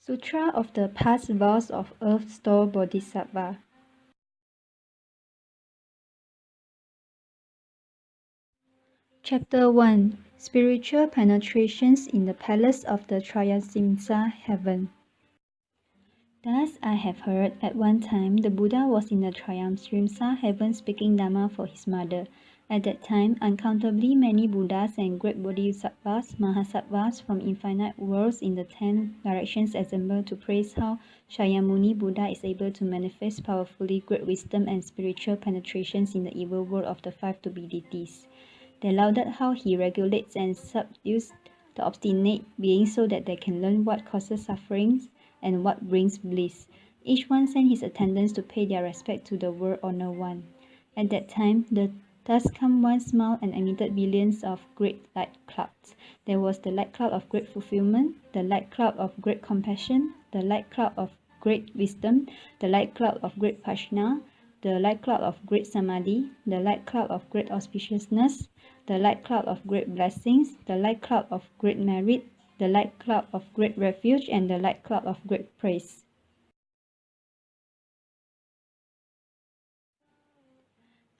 Sutra of the Past Vows of Earth Store Bodhisattva. Chapter 1. Spiritual Penetrations in the Palace of the Triasimsa Heaven. Thus I have heard, at one time the Buddha was in the Triasimsa Heaven speaking Dhamma for his mother. At that time, uncountably many Buddhas and great Bodhisattvas, Mahasattvas from infinite worlds in the 10 directions assembled to praise how Shakyamuni Buddha is able to manifest powerfully great wisdom and spiritual penetrations in the evil world of the 5 to be deities. They lauded how he regulates and subdues the obstinate beings so that they can learn what causes sufferings and what brings bliss. Each one sent his attendants to pay their respect to the World-Honored One. At that time, the Thus come one smiled and emitted billions of great light clouds. There was the light cloud of great fulfillment, the light cloud of great compassion, the light cloud of great wisdom, the light cloud of great prajna, the light cloud of great samadhi, the light cloud of great auspiciousness, the light cloud of great blessings, the light cloud of great merit, the light cloud of great refuge, and the light cloud of great praise.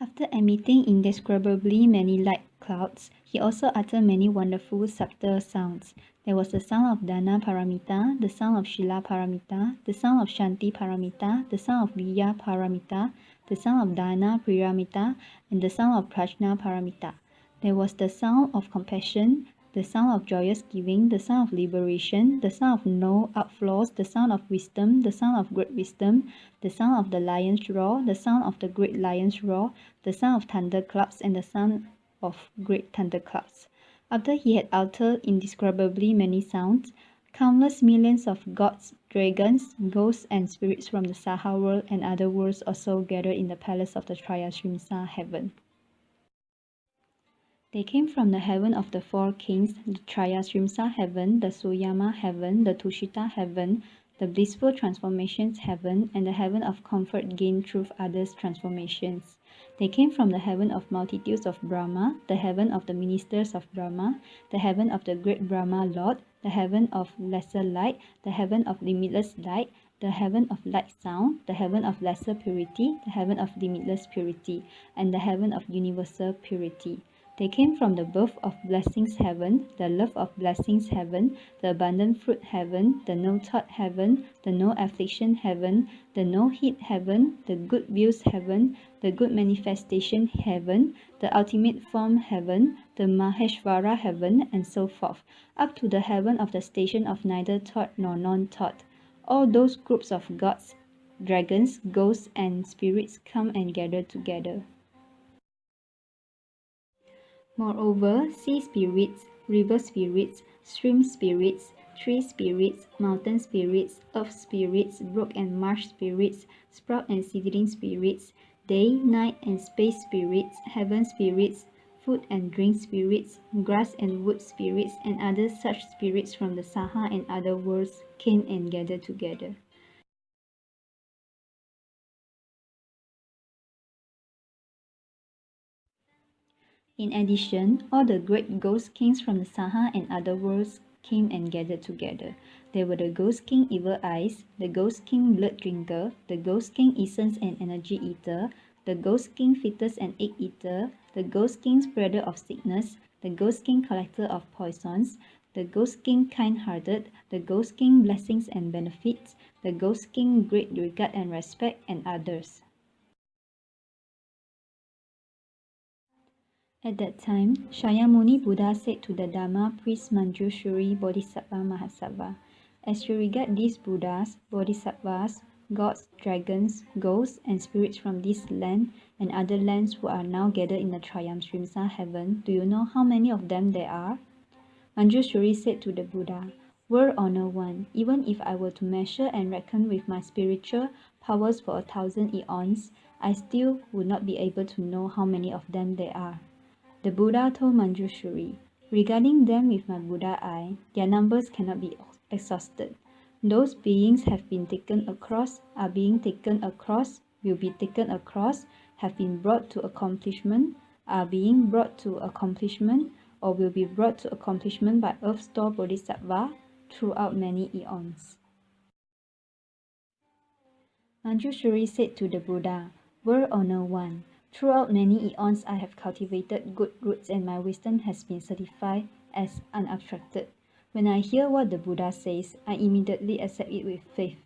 After emitting indescribably many light clouds, he also uttered many wonderful subtle sounds. There was the sound of Dana Paramita, the sound of Shila Paramita, the sound of Shanti Paramita, the sound of Viya Paramita, the sound of Dana Paramita, and the sound of Prajna Paramita. There was the sound of compassion, the sound of joyous giving, the sound of liberation, the sound of no outflows, the sound of wisdom, the sound of great wisdom, the sound of the lion's roar, the sound of the great lion's roar, the sound of thunderclaps, and the sound of great thunderclaps. After he had uttered indescribably many sounds, countless millions of gods, dragons, ghosts, and spirits from the Saha world and other worlds also gathered in the palace of the Triasimsa heaven. They came from the heaven of the 4 kings, the Triasimsa heaven, the Suyama heaven, the Tushita heaven, the blissful transformations heaven, and the heaven of comfort gained through others' transformations. They came from the heaven of multitudes of Brahma, the heaven of the ministers of Brahma, the heaven of the great Brahma Lord, the heaven of lesser light, the heaven of limitless light, the heaven of light sound, the heaven of lesser purity, the heaven of limitless purity, and the heaven of universal purity. They came from the birth of blessings heaven, the love of blessings heaven, the abundant fruit heaven, the no thought heaven, the no affliction heaven, the no heat heaven, the good views heaven, the good manifestation heaven, the ultimate form heaven, the Maheshvara heaven, and so forth, up to the heaven of the station of neither thought nor non-thought. All those groups of gods, dragons, ghosts, and spirits come and gather together. Moreover, sea spirits, river spirits, stream spirits, tree spirits, mountain spirits, earth spirits, brook and marsh spirits, sprout and seedling spirits, day, night and space spirits, heaven spirits, food and drink spirits, grass and wood spirits, and other such spirits from the Saha and other worlds came and gathered together. In addition, all the great ghost kings from the Saha and other worlds came and gathered together. They were the Ghost King Evil Eyes, the Ghost King Blood Drinker, the Ghost King Essence and Energy Eater, the Ghost King Fetus and Egg Eater, the Ghost King Spreader of Sickness, the Ghost King Collector of Poisons, the Ghost King Kind-Hearted, the Ghost King Blessings and Benefits, the Ghost King Great Regard and Respect, and others. At that time, Shakyamuni Buddha said to the Dharma priest Manjushri Bodhisattva Mahasattva, "As you regard these Buddhas, Bodhisattvas, gods, dragons, ghosts, and spirits from this land and other lands who are now gathered in the Triasimsa heaven, do you know how many of them there are?" Manjushri said to the Buddha, "World-Honored One, even if I were to measure and reckon with my spiritual powers for 1,000 eons, I still would not be able to know how many of them there are." The Buddha told Manjushri, "Regarding them with my Buddha eye, their numbers cannot be exhausted. Those beings have been taken across, are being taken across, will be taken across, have been brought to accomplishment, are being brought to accomplishment, or will be brought to accomplishment by Earth Store Bodhisattva throughout many eons." Manjushri said to the Buddha, "Were Honor One, throughout many eons I have cultivated good roots and my wisdom has been certified as unobstructed. When I hear what the Buddha says, I immediately accept it with faith.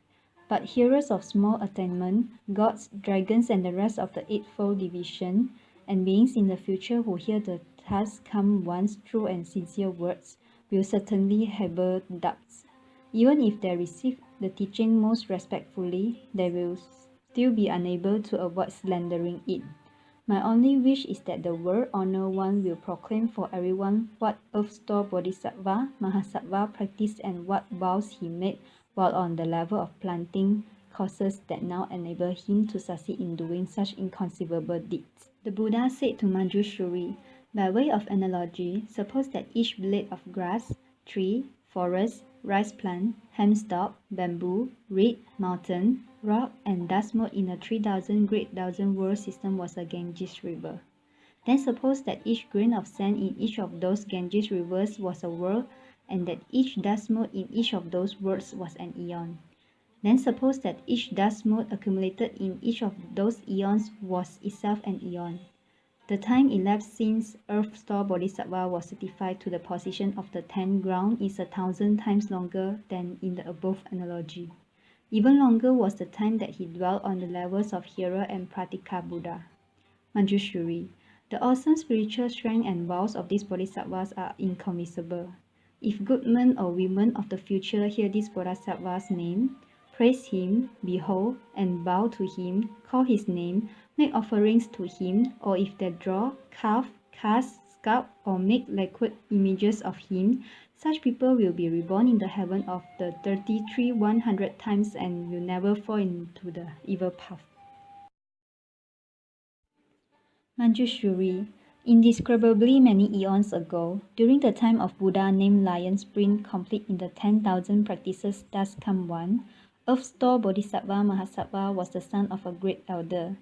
But hearers of small attainment, gods, dragons, and the rest of the Eightfold Division, and beings in the future who hear the thus come one's true and sincere words, will certainly harbor doubts. Even if they receive the teaching most respectfully, they will still be unable to avoid slandering it. My only wish is that the Word Honor One will proclaim for everyone what Earth-Store Bodhisattva, Mahasattva practiced and what vows he made while on the level of planting causes that now enable him to succeed in doing such inconceivable deeds." The Buddha said to Manjushri, "By way of analogy, suppose that each blade of grass, tree, forest, rice plant, hemstalk, bamboo, reed, mountain, rock, and dust mote in a 3,000 great thousand world system was a Ganges river. Then suppose that each grain of sand in each of those Ganges rivers was a world, and that each dust mote in each of those worlds was an eon. Then suppose that each dust mote accumulated in each of those eons was itself an eon. The time elapsed since Earth-Store Bodhisattva was certified to the position of the 10th ground is 1,000 times longer than in the above analogy. Even longer was the time that he dwelt on the levels of Hearer and Pratika Buddha." Manjushri, the awesome spiritual strength and vows of these bodhisattvas are inconceivable. If good men or women of the future hear this bodhisattva's name, praise him, behold, and bow to him, call his name, make offerings to him, or if they draw, carve, cast, sculpt, or make liquid images of him, such people will be reborn in the heaven of the 33 100 times and will never fall into the evil path. Manjushri, indescribably many eons ago, during the time of Buddha named Lion Spring, complete in the 10,000 practices thus come one, Earth-Store Bodhisattva Mahasattva was the son of a great elder.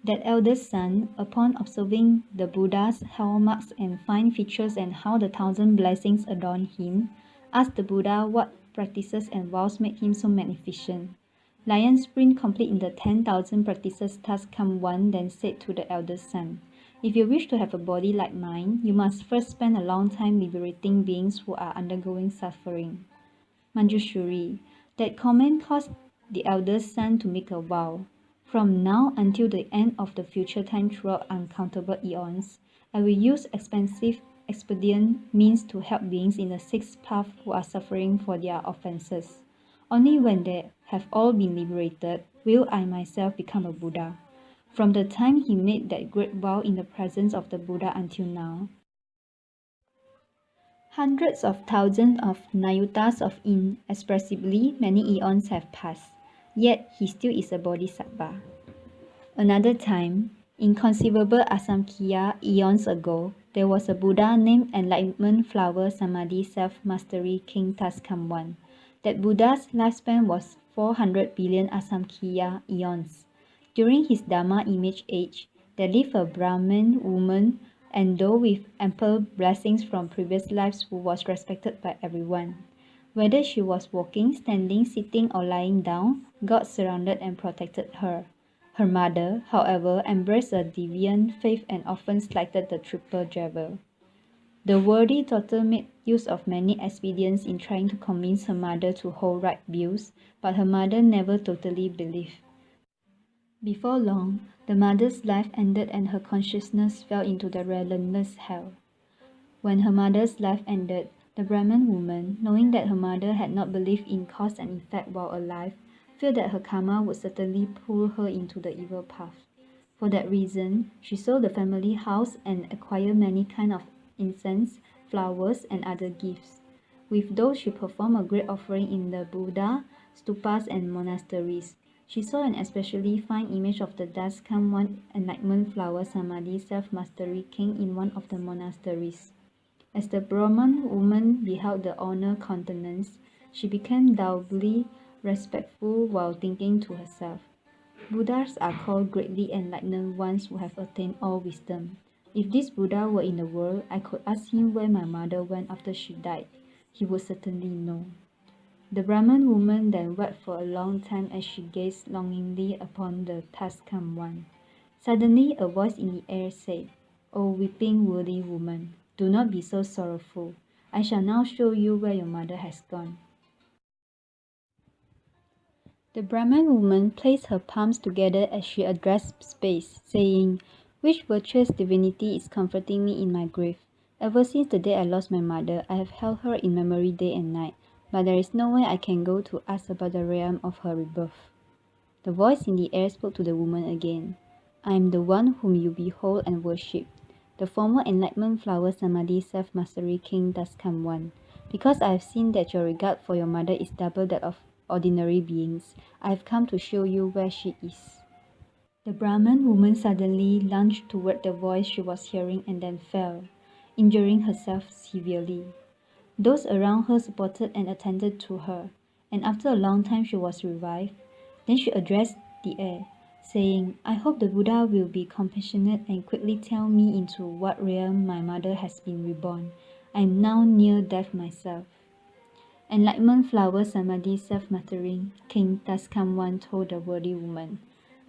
That elder's son, upon observing the Buddha's hallmarks and fine features and how the 1,000 blessings adorned him, asked the Buddha what practices and vows made him so magnificent. Lion Spring, complete in the 10,000 practices thus come one, then said to the elder's son, "If you wish to have a body like mine, you must first spend a long time liberating beings who are undergoing suffering." Manjushri, that comment caused the elder's son to make a vow. "From now until the end of the future time throughout uncountable eons, I will use expensive, expedient means to help beings in the sixth path who are suffering for their offenses. Only when they have all been liberated will I myself become a Buddha." From the time he made that great vow in the presence of the Buddha until now, hundreds of thousands of nayutas of inexpressibly many eons have passed, yet he still is a bodhisattva. Another time, inconceivable asamkhya eons ago, there was a Buddha named Enlightenment Flower Samadhi Self-Mastery King Taskamwan. That Buddha's lifespan was 400 billion asamkhya eons. During his Dharma image age, there lived a Brahmin woman endowed with ample blessings from previous lives who was respected by everyone. Whether she was walking, standing, sitting, or lying down, God surrounded and protected her. Her mother, however, embraced a deviant faith and often slighted the triple jewel. The worthy daughter made use of many expedients in trying to convince her mother to hold right views, but her mother never totally believed. Before long, the mother's life ended and her consciousness fell into the relentless hell. When her mother's life ended, the Brahmin woman, knowing that her mother had not believed in cause and effect while alive, felt that her karma would certainly pull her into the evil path. For that reason, she sold the family house and acquired many kinds of incense, flowers, and other gifts. With those, she performed a great offering in the Buddha, stupas, and monasteries. She saw an especially fine image of the Daskamwan Enlightenment Flower Samadhi Self-Mastery King in one of the monasteries. As the Brahman woman beheld the honored countenance, she became doubly respectful while thinking to herself, "Buddhas are called greatly enlightened ones who have attained all wisdom. If this Buddha were in the world, I could ask him where my mother went after she died. He would certainly know." The Brahman woman then wept for a long time as she gazed longingly upon the task-come one. Suddenly a voice in the air said, "O weeping worthy woman, do not be so sorrowful. I shall now show you where your mother has gone." The Brahman woman placed her palms together as she addressed space, saying, "Which virtuous divinity is comforting me in my grief? Ever since the day I lost my mother, I have held her in memory day and night, but there is nowhere I can go to ask about the realm of her rebirth." The voice in the air spoke to the woman again. "I am the one whom you behold and worship, the former enlightenment flower Samadhi self-mastery king Daskam one. Because I have seen that your regard for your mother is double that of ordinary beings, I have come to show you where she is." The Brahman woman suddenly lunged toward the voice she was hearing and then fell, injuring herself severely. Those around her supported and attended to her, and after a long time she was revived. Then she addressed the air, saying, "I hope the Buddha will be compassionate and quickly tell me into what realm my mother has been reborn. I am now near death myself." Enlightenment flower Samadhi self-mastering King Daskam one told the worthy woman,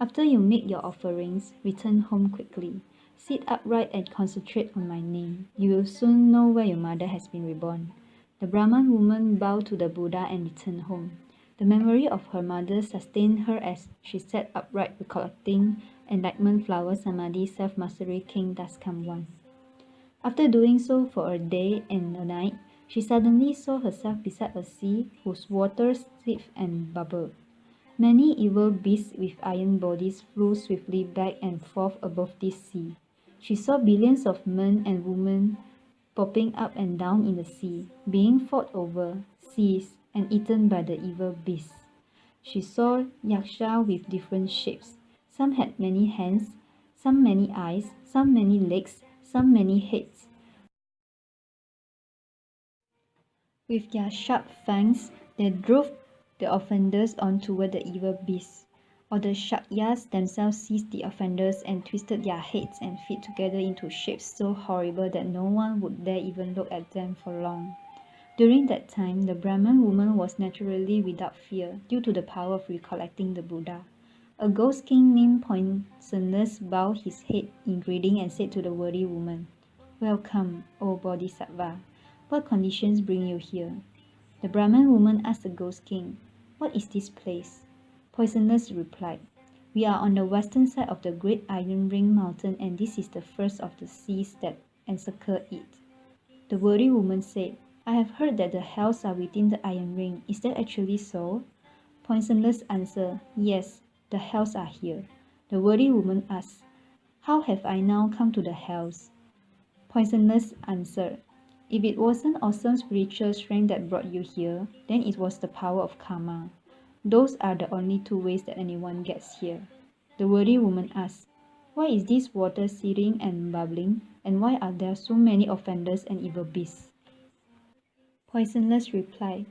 "After you make your offerings, return home quickly. Sit upright and concentrate on my name. You will soon know where your mother has been reborn." The Brahman woman bowed to the Buddha and returned home. The memory of her mother sustained her as she sat upright recollecting Enlightenment flower Samadhi self-mastery King Daskam one. After doing so for a day and a night, she suddenly saw herself beside a sea whose waters seethed and bubbled. Many evil beasts with iron bodies flew swiftly back and forth above this sea. She saw billions of men and women popping up and down in the sea, being fought over, seized, and eaten by the evil beasts. She saw yaksha with different shapes. Some had many hands, some many eyes, some many legs, some many heads. With their sharp fangs, they drove the offenders on toward the evil beasts. Or the shakyas themselves seized the offenders and twisted their heads and feet together into shapes so horrible that no one would dare even look at them for long. During that time, the Brahman woman was naturally without fear due to the power of recollecting the Buddha. A ghost king named Poisonous bowed his head in greeting and said to the worthy woman, "Welcome, O Bodhisattva. What conditions bring you here?" The Brahman woman asked the ghost king, "What is this place?" Poisonous replied, "We are on the western side of the great Iron Ring mountain, and this is the first of the seas that encircle it." The worthy woman said, "I have heard that the hells are within the Iron Ring. Is that actually so?" Poisonous answered, "Yes, the hells are here." The worthy woman asked, "How have I now come to the hells?" Poisonous answered, "If it wasn't awesome spiritual strength that brought you here, then it was the power of karma. Those are the only two ways that anyone gets here." The worthy woman asked, "Why is this water seething and bubbling, and why are there so many offenders and evil beasts?" Poisonous replied,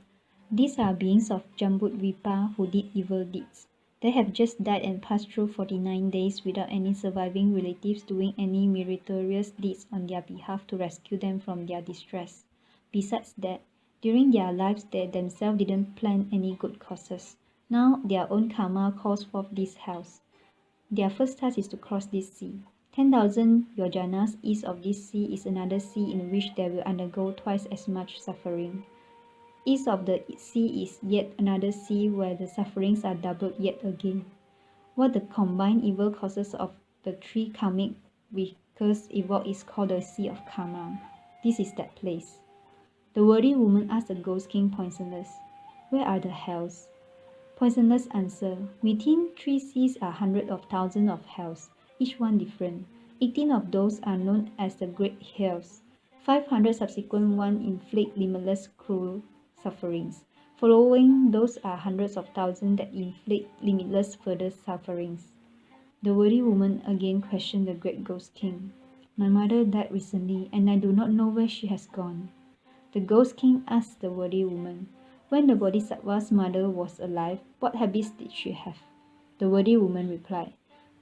"These are beings of Jambudvipa who did evil deeds. They have just died and passed through 49 days without any surviving relatives doing any meritorious deeds on their behalf to rescue them from their distress. Besides that, during their lives they themselves didn't plan any good causes. Now their own karma calls forth these hells. Their first task is to cross this sea. 10,000 yojanas east of this sea is another sea in which they will undergo twice as much suffering. East of the sea is yet another sea where the sufferings are doubled yet again. What the combined evil causes of the three karmic vehicles evoke is called the Sea of Karma. This is that place." The worthy woman asked the ghost king Poisonous, "Where are the hells?" Poisonous answered, "Within 3 seas are hundreds of thousands of hells, each one different. 18 of those are known as the Great Hells. 500 subsequent ones inflict limitless cruel sufferings. Following those are hundreds of thousands that inflict limitless further sufferings." The worthy woman again questioned the great ghost king. "My mother died recently, and I do not know where she has gone." The ghost king asked the worthy woman, "When the Bodhisattva's mother was alive, what habits did she have?" The worthy woman replied,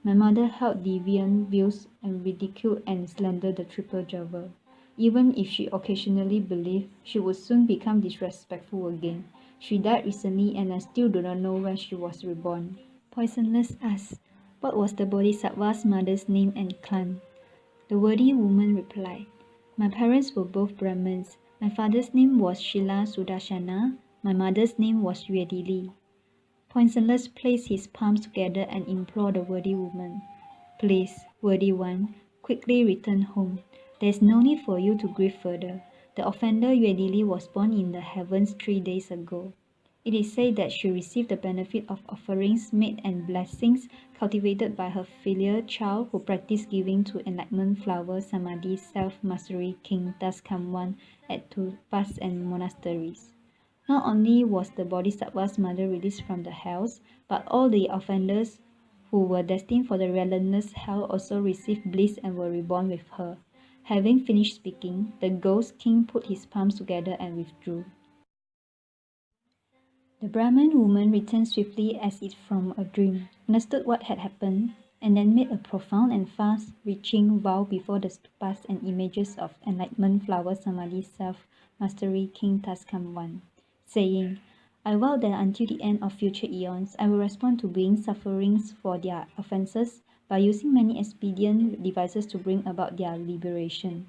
"My mother held deviant views and ridiculed and slandered the triple jewel. Even if she occasionally believed, she would soon become disrespectful again. She died recently and I still do not know where she was reborn. Poisonless asked, what was the Bodhisattva's mother's name and clan? The worthy woman replied, my parents were both Brahmins. My father's name was Shila Sudarshana. My mother's name was Yedili. Poisonless placed his palms together and implored the worthy woman, please, worthy one, quickly return home. There is no need for you to grieve further. The offender Yedili was born in the heavens 3 days ago. It is said that she received the benefit of offerings made and blessings cultivated by her filial child who practiced giving to enlightenment flower samadhi self-mastery king Taskamwan at tupas and monasteries. Not only was the Bodhisattva's mother released from the hells, but all the offenders who were destined for the relentless hell also received bliss and were reborn with her. Having finished speaking, the ghost king put his palms together and withdrew. The Brahmin woman returned swiftly as if from a dream, understood what had happened, and then made a profound and far-reaching vow before the stupas and images of enlightenment flower samadhi self-mastery king Taskamwan, saying, I vow that until the end of future eons, I will respond to beings' sufferings for their offences by using many expedient devices to bring about their liberation.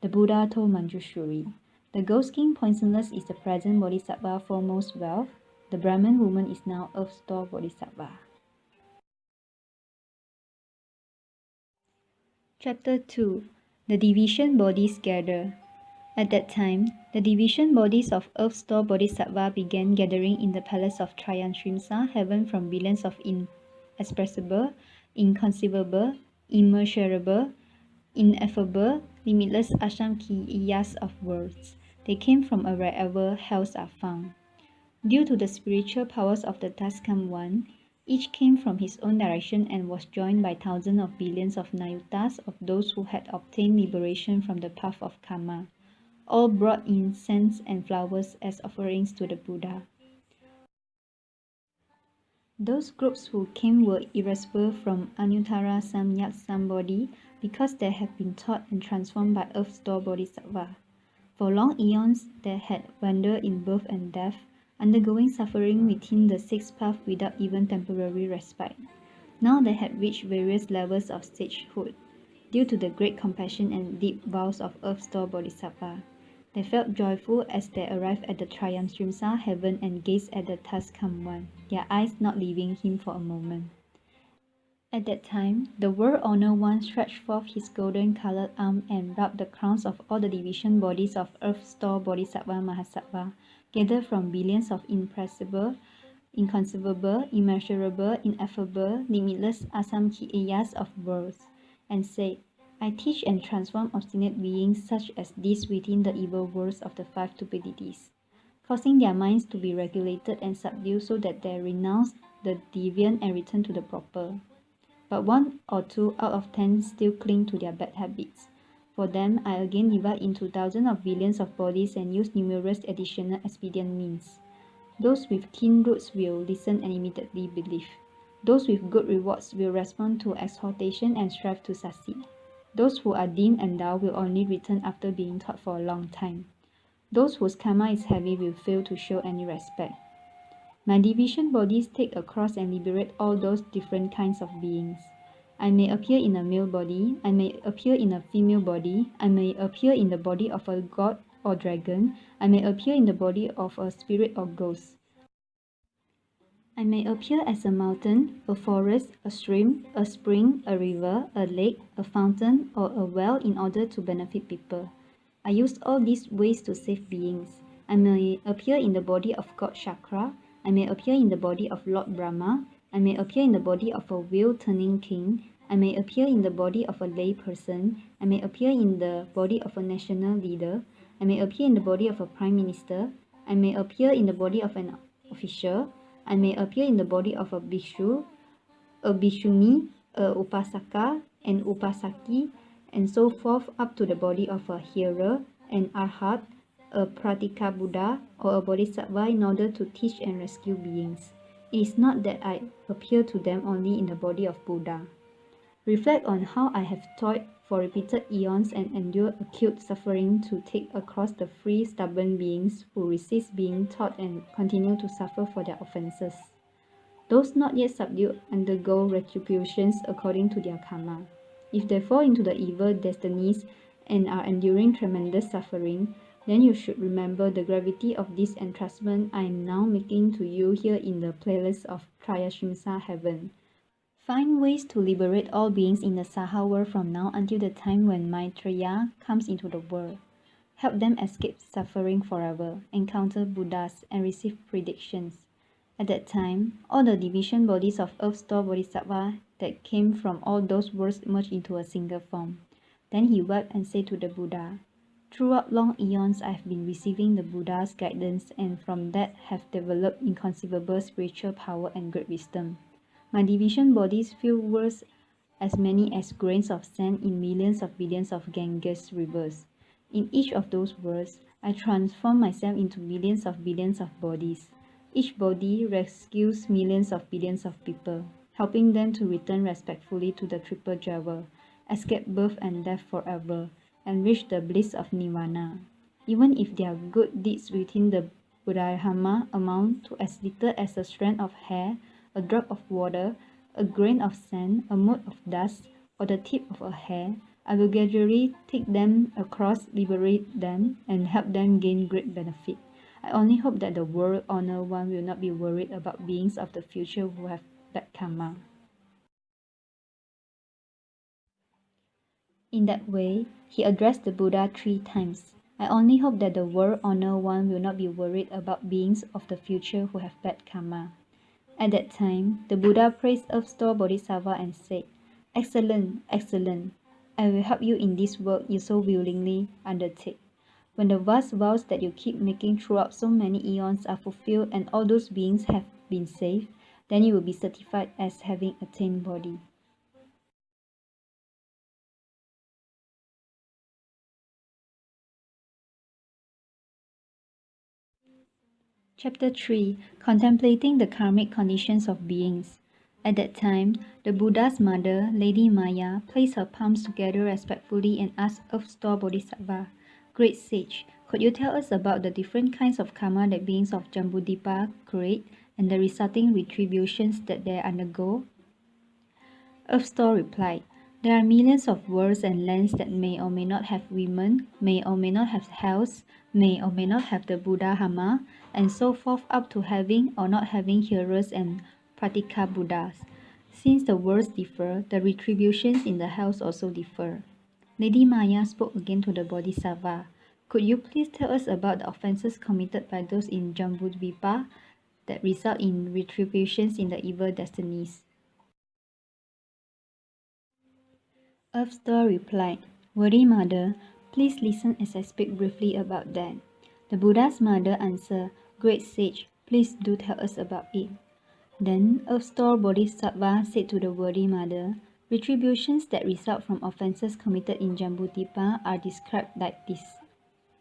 The Buddha told Manjushri, the ghost king Poisonless is the present Bodhisattva foremost wealth. The Brahmin woman is now Earth Store Bodhisattva. Chapter 2. The Division Bodies Gather. At that time, the division bodies of Earth Store Bodhisattva began gathering in the palace of Trianshrimsa heaven from billions of inexpressible, inconceivable, immeasurable, ineffable, limitless ashamkiyas of worlds. They came from wherever hells are found. Due to the spiritual powers of the Taskamwan, each came from his own direction and was joined by thousands of billions of nayutas of those who had obtained liberation from the path of karma. All brought incense and flowers as offerings to the Buddha. Those groups who came were irascible from Anuttara Samyak Sambodhi because they had been taught and transformed by Earth Store Bodhisattva. For long eons, they had wandered in birth and death, undergoing suffering within the sixth path without even temporary respite. Now they had reached various levels of stagehood, due to the great compassion and deep vows of Earth Store Bodhisattva. They felt joyful as they arrived at the Trianshrimsa heaven and gazed at the Taskamwan, their eyes not leaving him for a moment. At that time, the world-honored one stretched forth his golden-coloured arm and rubbed the crowns of all the division bodies of Earth Store Bodhisattva Mahasattva, gathered from billions of impressible, inconceivable, immeasurable, ineffable, limitless asamkhiyas of worlds, and said, I teach and transform obstinate beings such as these within the evil worlds of the five stupidities, causing their minds to be regulated and subdued so that they renounce the deviant and return to the proper. But 1 or 2 out of 10 still cling to their bad habits. For them, I again divide into thousands of billions of bodies and use numerous additional expedient means. Those with keen roots will listen and immediately believe. Those with good rewards will respond to exhortation and strive to succeed. Those who are dim and dull will only return after being taught for a long time. Those whose karma is heavy will fail to show any respect. My division bodies take a cross and liberate all those different kinds of beings. I may appear in a male body, I may appear in a female body, I may appear in the body of a god or dragon, I may appear in the body of a spirit or ghost. I may appear as a mountain, a forest, a stream, a spring, a river, a lake, a fountain, or a well in order to benefit people. I use all these ways to save beings. I may appear in the body of God Shakra, I may appear in the body of Lord Brahma, I may appear in the body of a wheel-turning king, I may appear in the body of a lay person, I may appear in the body of a national leader, I may appear in the body of a prime minister, I may appear in the body of an official, I may appear in the body of a bhikshu, a bhikshuni, a upasaka, an upasaki, and so forth up to the body of a hearer, an arhat, a pratika Buddha, or a bodhisattva in order to teach and rescue beings. It is not that I appear to them only in the body of Buddha. Reflect on how I have toiled for repeated eons and endure acute suffering to take across the free, stubborn beings who resist being taught and continue to suffer for their offenses. Those not yet subdued undergo retributions according to their karma. If they fall into the evil destinies and are enduring tremendous suffering, then you should remember the gravity of this entrustment I am now making to you here in the playlist of Trayashimsa Heaven. Find ways to liberate all beings in the Saha world from now until the time when Maitreya comes into the world. Help them escape suffering forever, encounter Buddhas, and receive predictions. At that time, all the division bodies of Earth Store Bodhisattva that came from all those worlds merged into a single form. Then he wept and said to the Buddha, "Throughout long eons I have been receiving the Buddha's guidance and from that have developed inconceivable spiritual power and great wisdom. My division bodies fill worlds as many as grains of sand in millions of billions of Ganges rivers. In each of those worlds, I transform myself into millions of billions of bodies. Each body rescues millions of billions of people, helping them to return respectfully to the triple jewel, escape birth and death forever, and reach the bliss of nirvana. Even if their good deeds within the Buddhadharma amount to as little as a strand of hair, a drop of water, a grain of sand, a mote of dust, or the tip of a hair, I will gradually take them across, liberate them, and help them gain great benefit. I only hope that the world honor one will not be worried about beings of the future who have bad karma." In that way, he addressed the Buddha 3 times. I only hope that the world honor one will not be worried about beings of the future who have bad karma. At that time, the Buddha praised Earth Store Bodhisattva and said, "Excellent, excellent. I will help you in this work you so willingly undertake. When the vast vows that you keep making throughout so many eons are fulfilled and all those beings have been saved, then you will be certified as having attained Bodhi." Chapter 3. Contemplating the Karmic Conditions of Beings. At that time, the Buddha's mother, Lady Maya, placed her palms together respectfully and asked Earth Store Bodhisattva, "Great sage, could you tell us about the different kinds of karma that beings of Jambudvipa create and the resulting retributions that they undergo?" Earth Store replied, "There are millions of worlds and lands that may or may not have women, may or may not have health, may or may not have the Buddhadharma, and so forth up to having or not having hearers and pratika Buddhas. Since the worlds differ, the retributions in the hells also differ." Lady Maya spoke again to the Bodhisattva, "Could you please tell us about the offenses committed by those in Jambudvipa that result in retributions in the evil destinies?" Earth Store replied, "Worthy Mother, please listen as I speak briefly about that." The Buddha's mother answered, "Great sage, please do tell us about it." Then Earth Store Bodhisattva said to the worthy mother, "Retributions that result from offenses committed in Jambudvipa are described like this.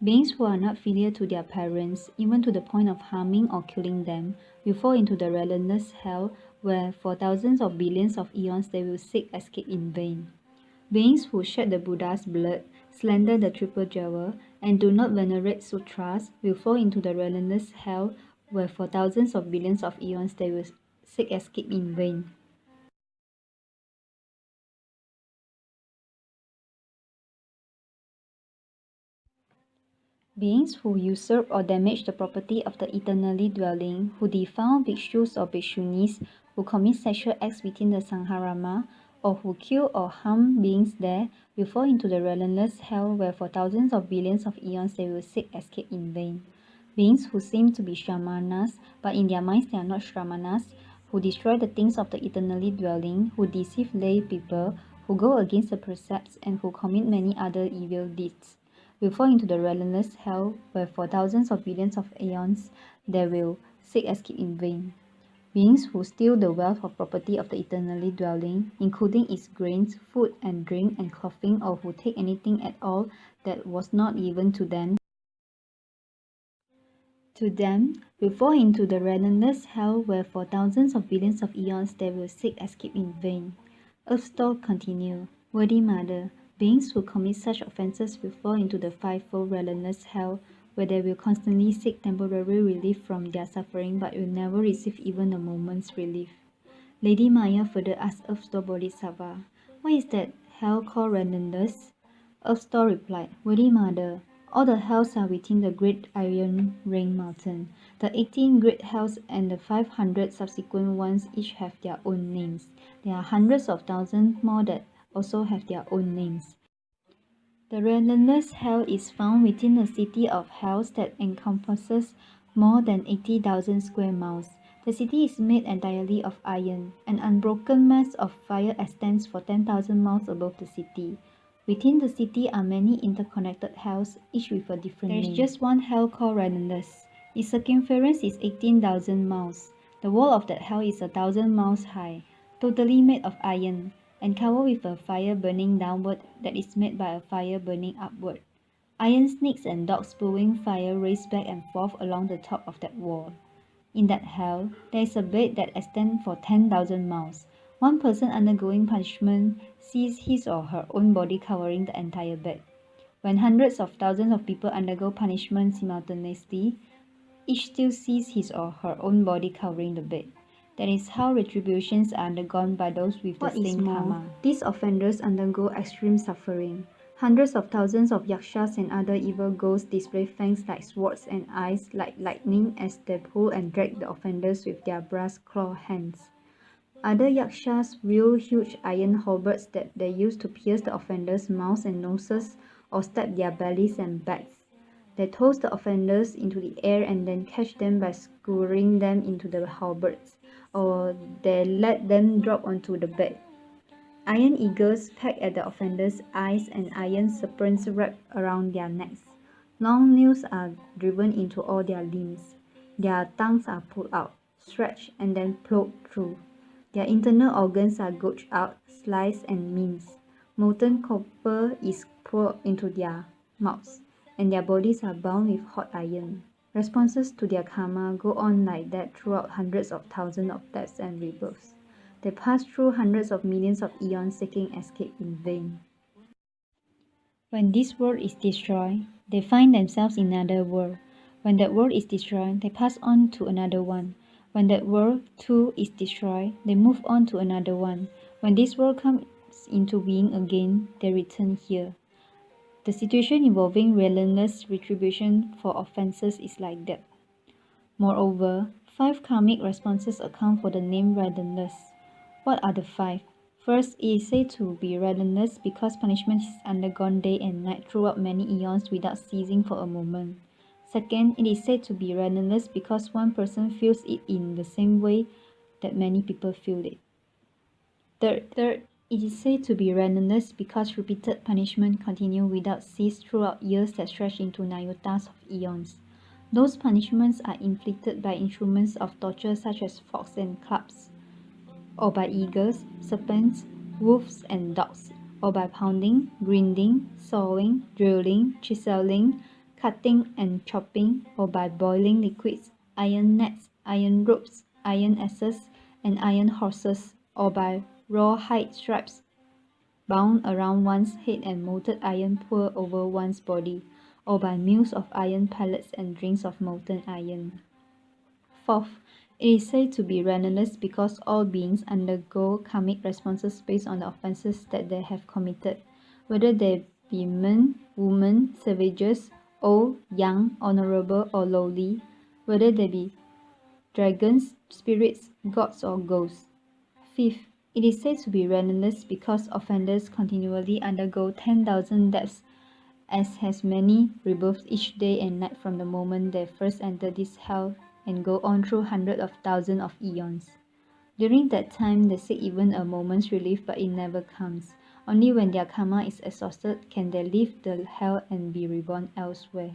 Beings who are not filial to their parents, even to the point of harming or killing them, will fall into the relentless hell where for thousands of billions of eons they will seek escape in vain. Beings who shed the Buddha's blood, slander the triple jewel, and do not venerate sutras will fall into the relentless hell where for thousands of billions of eons they will seek escape in vain. Beings who usurp or damage the property of the eternally dwelling, who defile bhikshus or bhikshunis, who commit sexual acts within the Sangharama, or who kill or harm beings there, will fall into the relentless hell where for thousands of billions of eons they will seek escape in vain. Beings who seem to be Shramanas, but in their minds they are not Shramanas, who destroy the things of the eternally dwelling, who deceive lay people, who go against the precepts, and who commit many other evil deeds, will fall into the relentless hell where for thousands of billions of aeons they will seek escape in vain. Beings who steal the wealth or property of the eternally dwelling, including its grains, food and drink and clothing, or who take anything at all that was not given to them, will fall into the relentless hell where for thousands of billions of eons they will seek escape in vain." Earth Store continued, "Worthy Mother, Beings who commit such offences will fall into the fivefold relentless hell, where they will constantly seek temporary relief from their suffering but will never receive even a moment's relief. Lady Maya further asked Earth Store Bodhisattva, "Why is that hell called relentless?" Earth Store replied, "Worthy Mother, all the hells are within the great Iron Ring Mountain. The 18 great hells and the 500 subsequent ones each have their own names. There are hundreds of thousands more that also have their own names. The relentless hell is found within a city of hells that encompasses more than 80,000 square miles. The city is made entirely of iron. An unbroken mass of fire extends for 10,000 miles above the city. Within the city are many interconnected hells, each with a different name. There is just one hell called relentless. Its circumference is 18,000 miles. The wall of that hell is 1,000 miles high, totally made of iron, and covered with a fire burning downward that is made by a fire burning upward. Iron snakes and dogs spewing fire race back and forth along the top of that wall. In that hell, there is a bed that extends for 10,000 miles. One person undergoing punishment sees his or her own body covering the entire bed. When hundreds of thousands of people undergo punishment simultaneously, each still sees his or her own body covering the bed. That is how retributions are undergone by those with the same karma. These offenders undergo extreme suffering. Hundreds of thousands of yakshas and other evil ghosts display fangs like swords and eyes like lightning as they pull and drag the offenders with their brass claw hands. Other yakshas wield huge iron halberds that they use to pierce the offenders' mouths and noses or stab their bellies and backs. They toss the offenders into the air and then catch them by skewering them into the halberds, or they let them drop onto the bed. Iron eagles peck at the offenders' eyes and iron serpents wrap around their necks. Long nails are driven into all their limbs. Their tongues are pulled out, stretched, and then plowed through. Their internal organs are gouged out, sliced, and minced. Molten copper is poured into their mouths, and their bodies are bound with hot iron. Responses to their karma go on like that throughout hundreds of thousands of deaths and rebirths. They pass through hundreds of millions of eons seeking escape in vain. When this world is destroyed, they find themselves in another world. When that world is destroyed, they pass on to another one. When that world too is destroyed, they move on to another one. When this world comes into being again, they return here. The situation involving relentless retribution for offenses is like that. Moreover, 5 karmic responses account for the name relentless. What are the 5? First, it is said to be relentless because punishment is undergone day and night throughout many eons without ceasing for a moment. Second, it is said to be relentless because one person feels it in the same way that many people feel it. Third, it is said to be relentless because repeated punishment continue without cease throughout years that stretch into nayotas of eons. Those punishments are inflicted by instruments of torture such as forks and clubs, or by eagles, serpents, wolves, and dogs, or by pounding, grinding, sawing, drilling, chiseling, cutting, and chopping, or by boiling liquids, iron nets, iron ropes, iron asses, and iron horses, or by rawhide stripes bound around one's head and molten iron poured over one's body, or by meals of iron pellets and drinks of molten iron. Fourth, it is said to be relentless because all beings undergo karmic responses based on the offenses that they have committed, whether they be men, women, savages, old, young, honorable, or lowly, whether they be dragons, spirits, gods, or ghosts. Fifth, it is said to be relentless because offenders continually undergo 10,000 deaths, as has many rebirths each day and night from the moment they first enter this hell and go on through hundreds of thousands of eons. During that time, they seek even a moment's relief, but it never comes. Only when their karma is exhausted can they leave the hell and be reborn elsewhere.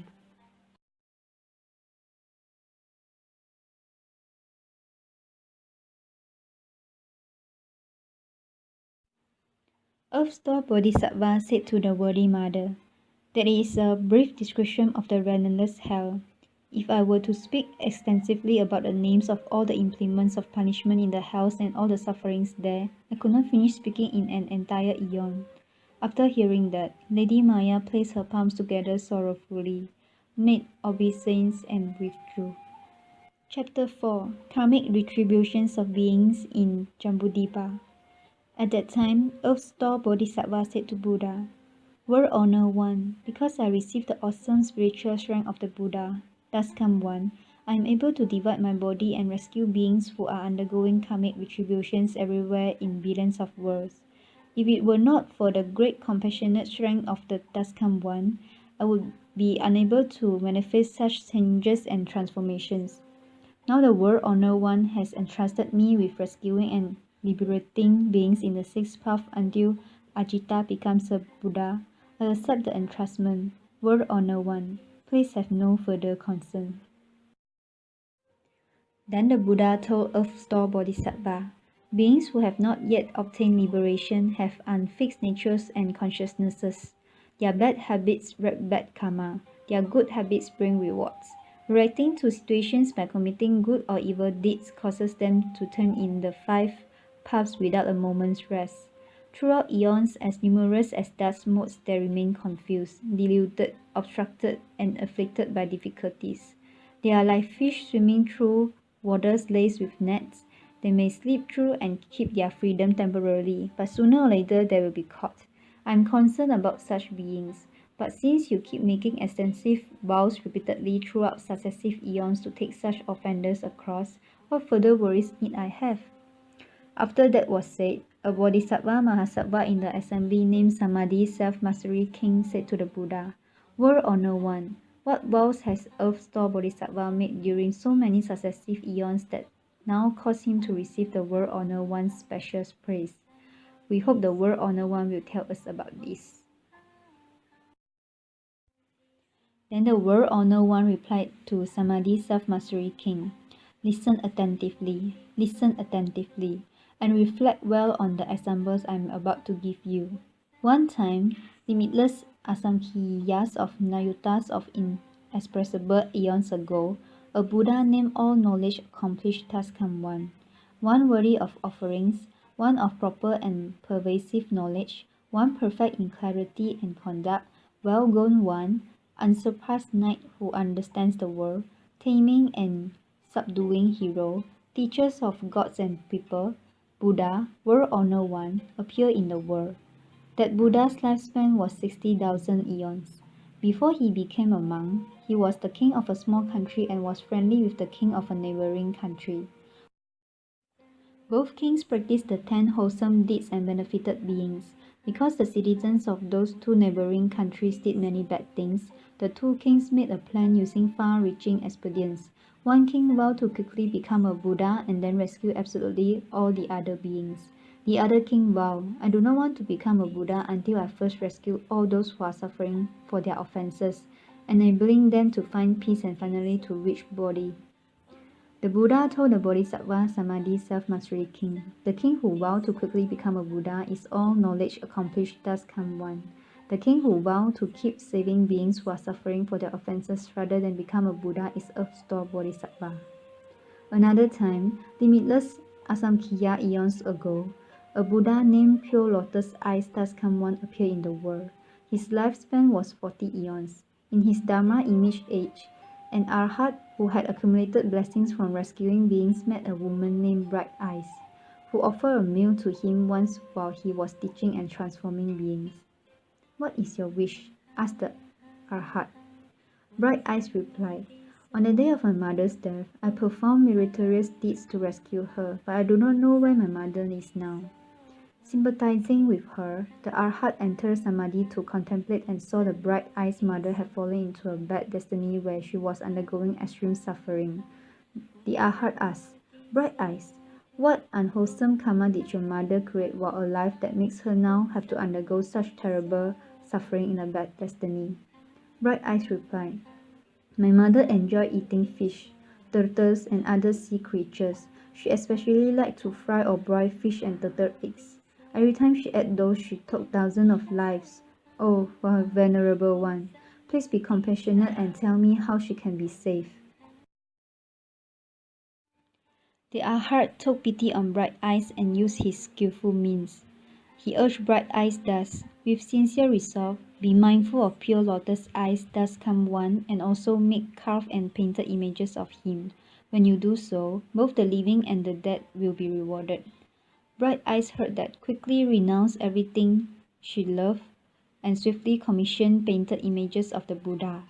Earth Store Bodhisattva said to the worthy mother, "That is a brief description of the relentless hell. If I were to speak extensively about the names of all the implements of punishment in the hells and all the sufferings there, I could not finish speaking in an entire eon. After hearing that, Lady Maya placed her palms together sorrowfully, made obeisance, and withdrew. Chapter 4 Karmic Retributions of Beings in Jambudvipa. At that time, Earth-Store Bodhisattva said to Buddha, "World Honor One, because I received the awesome spiritual strength of the Buddha, thus come one, I am able to divide my body and rescue beings who are undergoing karmic retributions everywhere in billions of worlds. If it were not for the great compassionate strength of the Taskam One, I would be unable to manifest such changes and transformations. Now the World Honor One has entrusted me with rescuing and liberating beings in the sixth path until Ajita becomes a Buddha. I accept the entrustment. World Honor One, please have no further concern." Then the Buddha told Earth-Store Bodhisattva, "Beings who have not yet obtained liberation have unfixed natures and consciousnesses. Their bad habits wreak bad karma. Their good habits bring rewards. Reacting to situations by committing good or evil deeds causes them to turn in the five paths without a moment's rest. Throughout eons, as numerous as dust motes, they remain confused, deluded, obstructed, and afflicted by difficulties. They are like fish swimming through waters laced with nets. They may slip through and keep their freedom temporarily, but sooner or later they will be caught. I am concerned about such beings. But since you keep making extensive vows repeatedly throughout successive eons to take such offenders across, what further worries need I have?" After that was said, a Bodhisattva Mahasattva in the assembly named Samadhi Self-Mastery King said to the Buddha, "World Honor One, what vows has Earth-Store Bodhisattva made during so many successive eons that now cause him to receive the World Honor One's special praise? We hope the World Honor One will tell us about this." Then the World Honor One replied to Samadhi Self-Mastery King, listen attentively, and reflect well on the examples I am about to give you. One time, limitless asamkhiyas of nayutas of inexpressible eons ago, a Buddha named All Knowledge accomplished Taskam one worthy of offerings, one of proper and pervasive knowledge, one perfect in clarity and conduct, well-grown one, unsurpassed knight who understands the world, taming and subduing hero, teachers of gods and people, Buddha, World Honor One, appear in the world. That Buddha's lifespan was 60,000 eons. Before he became a monk, he was the king of a small country and was friendly with the king of a neighboring country. Both kings practiced the 10 wholesome deeds and benefited beings. Because the citizens of those two neighboring countries did many bad things, the two kings made a plan using far-reaching expedients. One king vowed to quickly become a Buddha and then rescue absolutely all the other beings. The other king vowed, "I do not want to become a Buddha until I first rescue all those who are suffering for their offenses, enabling them to find peace and finally to reach Bodhi." The Buddha told the Bodhisattva Samadhi Self-Mastery King, "The king who vowed to quickly become a Buddha is all knowledge accomplished thus come one. The king who vowed to keep saving beings who are suffering for their offenses rather than become a Buddha is Earth-Store Bodhisattva." Another time, limitless asamkhiya eons ago, a Buddha named Pure Lotus Eyes Taskam One appeared in the world. His lifespan was 40 eons. In his Dharma image age, an arhat who had accumulated blessings from rescuing beings met a woman named Bright Eyes, who offered a meal to him once while he was teaching and transforming beings. "What is your wish?" asked the arhat. Bright Eyes replied, "On the day of my mother's death, I performed meritorious deeds to rescue her, but I do not know where my mother is now." Sympathizing with her, the arhat entered Samadhi to contemplate and saw the Bright Eyes' mother had fallen into a bad destiny where she was undergoing extreme suffering. The arhat asked, "Bright Eyes, what unwholesome karma did your mother create while alive that makes her now have to undergo such terrible suffering in a bad destiny?" Bright Eyes replied, "My mother enjoyed eating fish, turtles, and other sea creatures. She especially liked to fry or broil fish and turtle eggs. Every time she ate those, she took thousands of lives. Oh, Venerable One, please be compassionate and tell me how she can be saved." The arhat took pity on Bright Eyes and used his skillful means. He urged Bright Eyes thus, with sincere resolve, be mindful of pure lotus eyes thus come one, and also make carved and painted images of him. When you do so, both the living and the dead will be rewarded. Bright Eyes heard that, quickly renounced everything she loved, and swiftly commissioned painted images of the Buddha.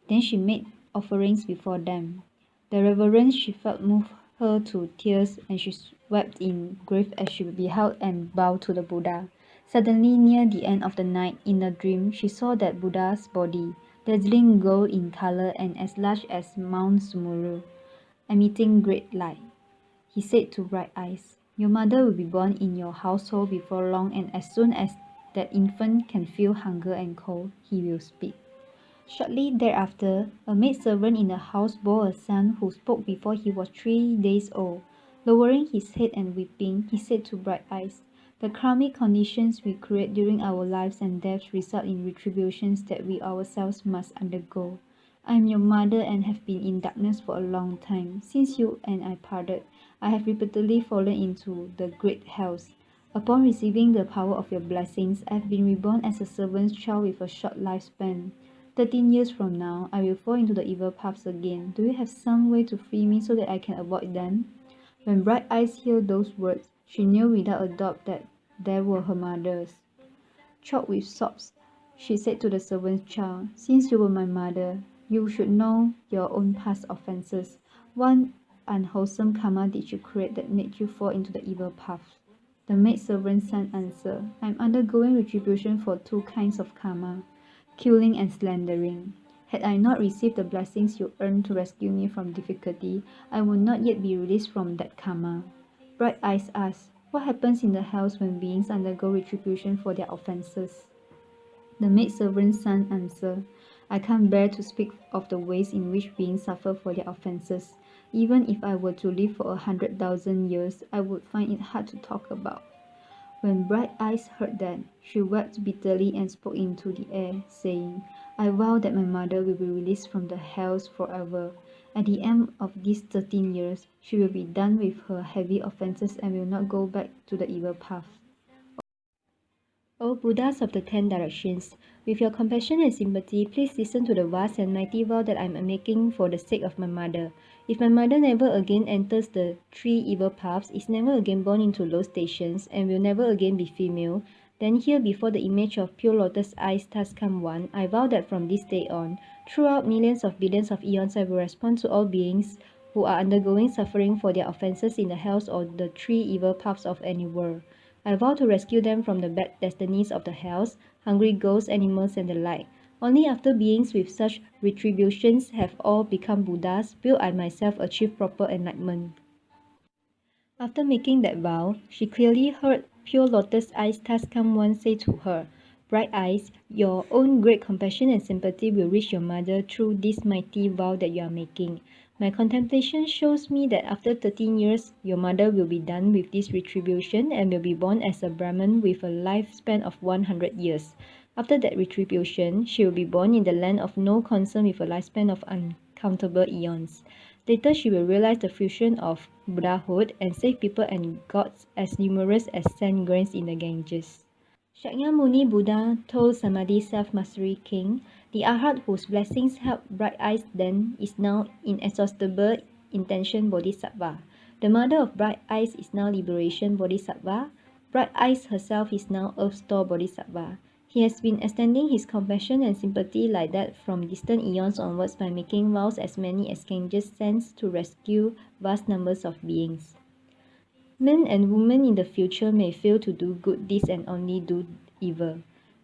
Then she made offerings before them. The reverence she felt moved her to tears, and she wept in grief as she beheld and bowed to the Buddha. Suddenly, near the end of the night, in a dream, she saw that Buddha's body, dazzling gold in color and as large as Mount Sumuru, emitting great light. He said to Bright Eyes, your mother will be born in your household before long, and as soon as that infant can feel hunger and cold, he will speak. Shortly thereafter, a maidservant in the house bore a son who spoke before he was 3 days old. Lowering his head and weeping, he said to Bright Eyes, the karmic conditions we create during our lives and deaths result in retributions that we ourselves must undergo. I am your mother and have been in darkness for a long time. Since you and I parted, I have repeatedly fallen into the great hells. Upon receiving the power of your blessings, I have been reborn as a servant's child with a short lifespan. 13 years from now, I will fall into the evil paths again. Do you have some way to free me so that I can avoid them? When Bright Eyes heard those words, she knew without a doubt that they were her mother's. Choked with sobs, she said to the servant's child, since you were my mother, you should know your own past offenses. What unwholesome karma did you create that made you fall into the evil path? The maidservant's son answered, I am undergoing retribution for 2 kinds of karma, killing and slandering. Had I not received the blessings you earned to rescue me from difficulty, I would not yet be released from that karma. Bright Eyes asked, what happens in the hells when beings undergo retribution for their offenses? The maidservant's son answered, I can't bear to speak of the ways in which beings suffer for their offenses. Even if I were to live for 100,000 years, I would find it hard to talk about. When Bright Eyes heard that, she wept bitterly and spoke into the air, saying, I vow that my mother will be released from the hells forever. At the end of these 13 years, she will be done with her heavy offenses and will not go back to the evil path. O Buddhas of the 10 directions, with your compassion and sympathy, please listen to the vast and mighty vow that I am making for the sake of my mother. If my mother never again enters the 3 evil paths, is never again born into low stations, and will never again be female, then here before the image of pure lotus eyes thus come one, I vow that from this day on, throughout millions of billions of eons, I will respond to all beings who are undergoing suffering for their offenses in the hells or the 3 evil paths of any world. I vow to rescue them from the bad destinies of the hells, hungry ghosts, animals, and the like. Only after beings with such retributions have all become Buddhas will I myself achieve proper enlightenment. After making that vow, she clearly heard pure lotus eyes thus come one say to her, Bright Eyes, your own great compassion and sympathy will reach your mother through this mighty vow that you are making. My contemplation shows me that after 13 years, your mother will be done with this retribution and will be born as a Brahman with a lifespan of 100 years. After that retribution, she will be born in the land of no concern with a lifespan of uncountable eons. Later, she will realize the fusion of Buddhahood and save people and gods as numerous as sand grains in the Ganges. Shakyamuni Buddha told Samadhi Self-Mastery King, the Arhat whose blessings helped Bright Eyes then is now inexhaustible intention Bodhisattva. The mother of Bright Eyes is now Liberation Bodhisattva. Bright Eyes herself is now Earth Store Bodhisattva. He has been extending his compassion and sympathy like that from distant eons onwards by making vows as many as Ganges sends to rescue vast numbers of beings. Men and women in the future may fail to do good deeds and only do evil,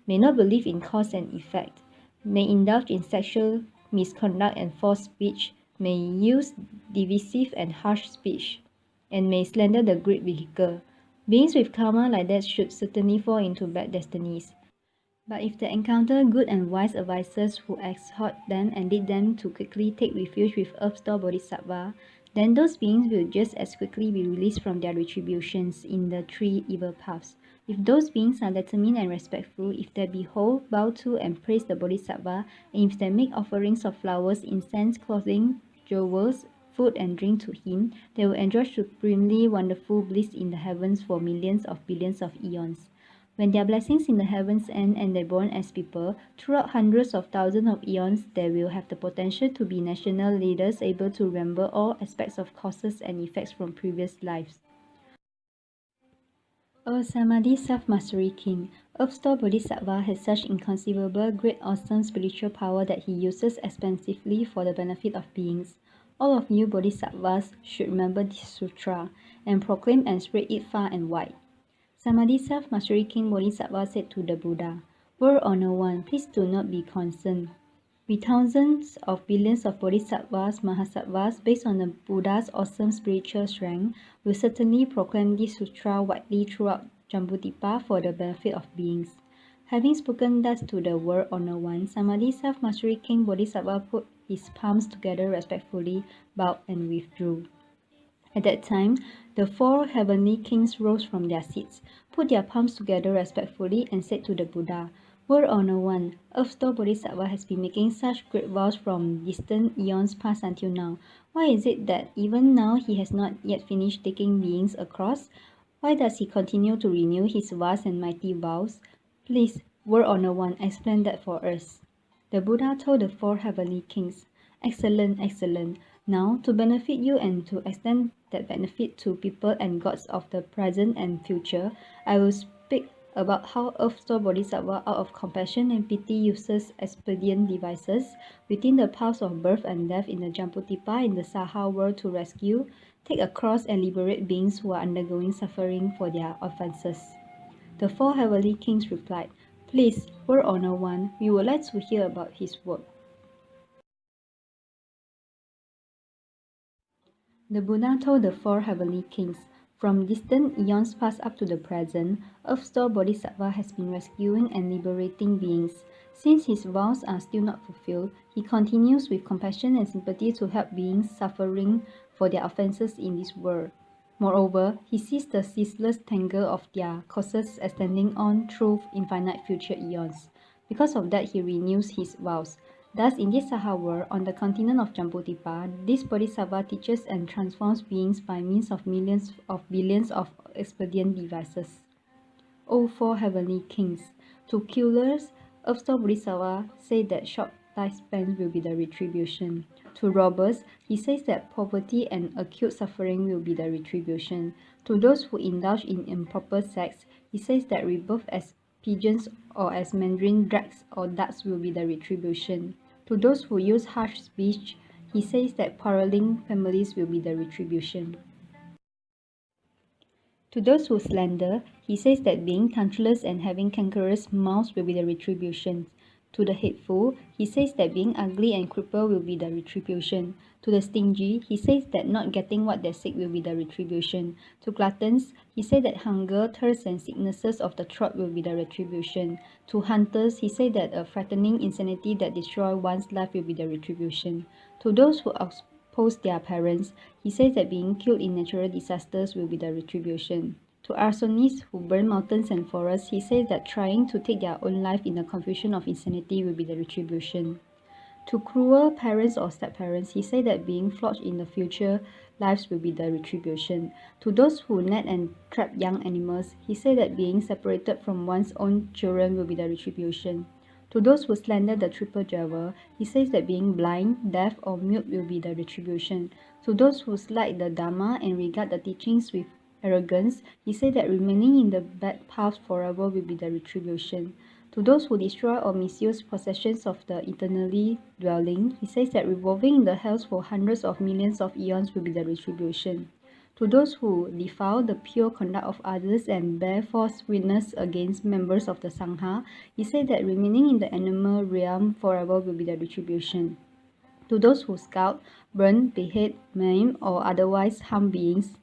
may not believe in cause and effect, may indulge in sexual misconduct and false speech, may use divisive and harsh speech, and may slander the great vehicle. Beings with karma like that should certainly fall into bad destinies. But if they encounter good and wise advisors who exhort them and lead them to quickly take refuge with Earth Store Bodhisattva, then those beings will just as quickly be released from their retributions in the 3 evil paths. If those beings are determined and respectful, if they behold, bow to, and praise the Bodhisattva, and if they make offerings of flowers, incense, clothing, jewels, food, and drink to him, they will enjoy supremely wonderful bliss in the heavens for millions of billions of eons. When their blessings in the heavens end and they born as people, throughout hundreds of thousands of eons, they will have the potential to be national leaders able to remember all aspects of causes and effects from previous lives. O Samadhi Self-Mastery King, Earth-Store Bodhisattva has such inconceivable, great, awesome spiritual power that he uses expansively for the benefit of beings. All of you Bodhisattvas should remember this sutra and proclaim and spread it far and wide. Samadhi Self-Mastery King Bodhisattva said to the Buddha, World Honor One, please do not be concerned. With thousands of billions of Bodhisattvas, Mahasattvas, based on the Buddha's awesome spiritual strength, will certainly proclaim this sutra widely throughout Jambudvipa for the benefit of beings. Having spoken thus to the World Honor One, Samadhi Self-Mastery King Bodhisattva put his palms together respectfully, bowed and withdrew. At that time, the four heavenly kings rose from their seats, put their palms together respectfully, and said to the Buddha, World Honor One, Earth-Store Bodhisattva has been making such great vows from distant eons past until now. Why is it that even now he has not yet finished taking beings across? Why does he continue to renew his vast and mighty vows? Please, World Honor One, explain that for us. The Buddha told the four heavenly kings, Excellent, excellent. Now, to benefit you and to extend that benefit to people and gods of the present and future, I will speak about how Earth-Store Bodhisattva out of compassion and pity uses expedient devices within the paths of birth and death in the Jambudvipa in the Saha world to rescue, take across and liberate beings who are undergoing suffering for their offenses. The four heavenly kings replied, Please, World Honor One, we would like to hear about his work. The Buddha told the four heavenly kings, From distant eons past up to the present, Earth-Store Bodhisattva has been rescuing and liberating beings. Since his vows are still not fulfilled, he continues with compassion and sympathy to help beings suffering for their offenses in this world. Moreover, he sees the ceaseless tangle of their causes extending on through infinite future eons. Because of that, he renews his vows. Thus, in this Saha world, on the continent of Jambudvipa, this Bodhisattva teaches and transforms beings by means of millions of billions of expedient devices. O four heavenly kings, to killers, Earth-Store Bodhisattva say that short lifespans will be the retribution. To robbers, he says that poverty and acute suffering will be the retribution. To those who indulge in improper sex, he says that rebirth as pigeons or as mandarin drags or ducks will be the retribution. To those who use harsh speech, he says that quarreling families will be the retribution. To those who slander, he says that being tauntless and having cankerous mouths will be the retribution. To the hateful, he says that being ugly and crippled will be the retribution. To the stingy, he says that not getting what they seek will be the retribution. To gluttons, he says that hunger, thirst, and sicknesses of the throat will be the retribution. To hunters, he says that a frightening insanity that destroys one's life will be the retribution. To those who oppose their parents, he says that being killed in natural disasters will be the retribution. To arsonists who burn mountains and forests, he says that trying to take their own life in the confusion of insanity will be the retribution. To cruel parents or step-parents, he says that being flogged in the future lives will be the retribution. To those who net and trap young animals, he says that being separated from one's own children will be the retribution. To those who slander the triple jewel, he says that being blind, deaf, or mute will be the retribution. To those who slight the Dharma and regard the teachings with arrogance, he said that remaining in the bad path forever will be the retribution. To those who destroy or misuse possessions of the eternally dwelling, he says that revolving in the hells for hundreds of millions of eons will be the retribution. To those who defile the pure conduct of others and bear false witness against members of the Sangha, he said that remaining in the animal realm forever will be the retribution. To those who scalp, burn, behead, maim, or otherwise harm beings,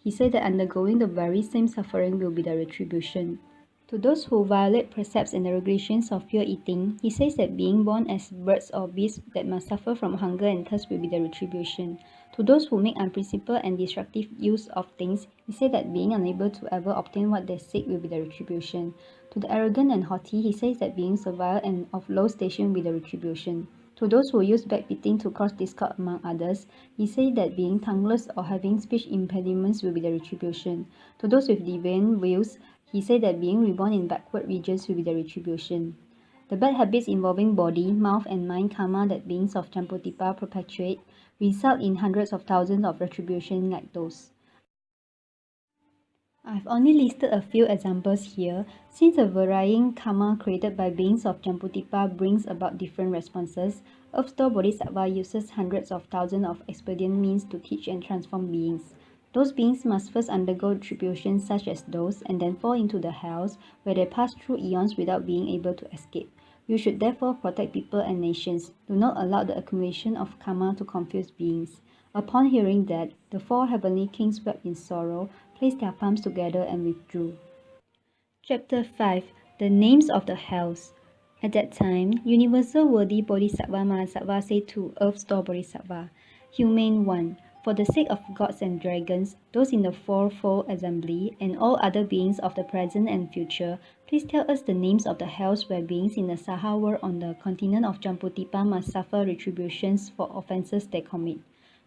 he said that undergoing the very same suffering will be the retribution. To those who violate precepts and the regulations of pure eating, he says that being born as birds or beasts that must suffer from hunger and thirst will be the retribution. To those who make unprincipled and destructive use of things, he said that being unable to ever obtain what they seek will be the retribution. To the arrogant and haughty, he says that being servile and of low station will be the retribution. To those who use backbiting to cause discord among others, he said that being tongueless or having speech impediments will be the retribution. To those with deviant wills, He said that being reborn in backward regions will be the retribution. The bad habits involving body, mouth, and mind karma that beings of Jambudvipa perpetuate result in hundreds of thousands of retributions like those. I've only listed a few examples here, since the varying karma created by beings of Jambudvipa brings about different responses. Earth-store Bodhisattva uses hundreds of thousands of expedient means to teach and transform beings. Those beings must first undergo tribulations such as those, and then fall into the hells, where they pass through eons without being able to escape. You should therefore protect people and nations. Do not allow the accumulation of karma to confuse beings. Upon hearing that, the 4 heavenly kings wept in sorrow, placed their palms together and withdrew. Chapter 5. The Names of the Hells. At that time, Universal Worthy Bodhisattva Mahasattva said to Earth-store Bodhisattva, Humane One, for the sake of gods and dragons, those in the fourfold assembly, and all other beings of the present and future, please tell us the names of the hells where beings in the Saha world on the continent of Jambudvipa must suffer retributions for offences they commit.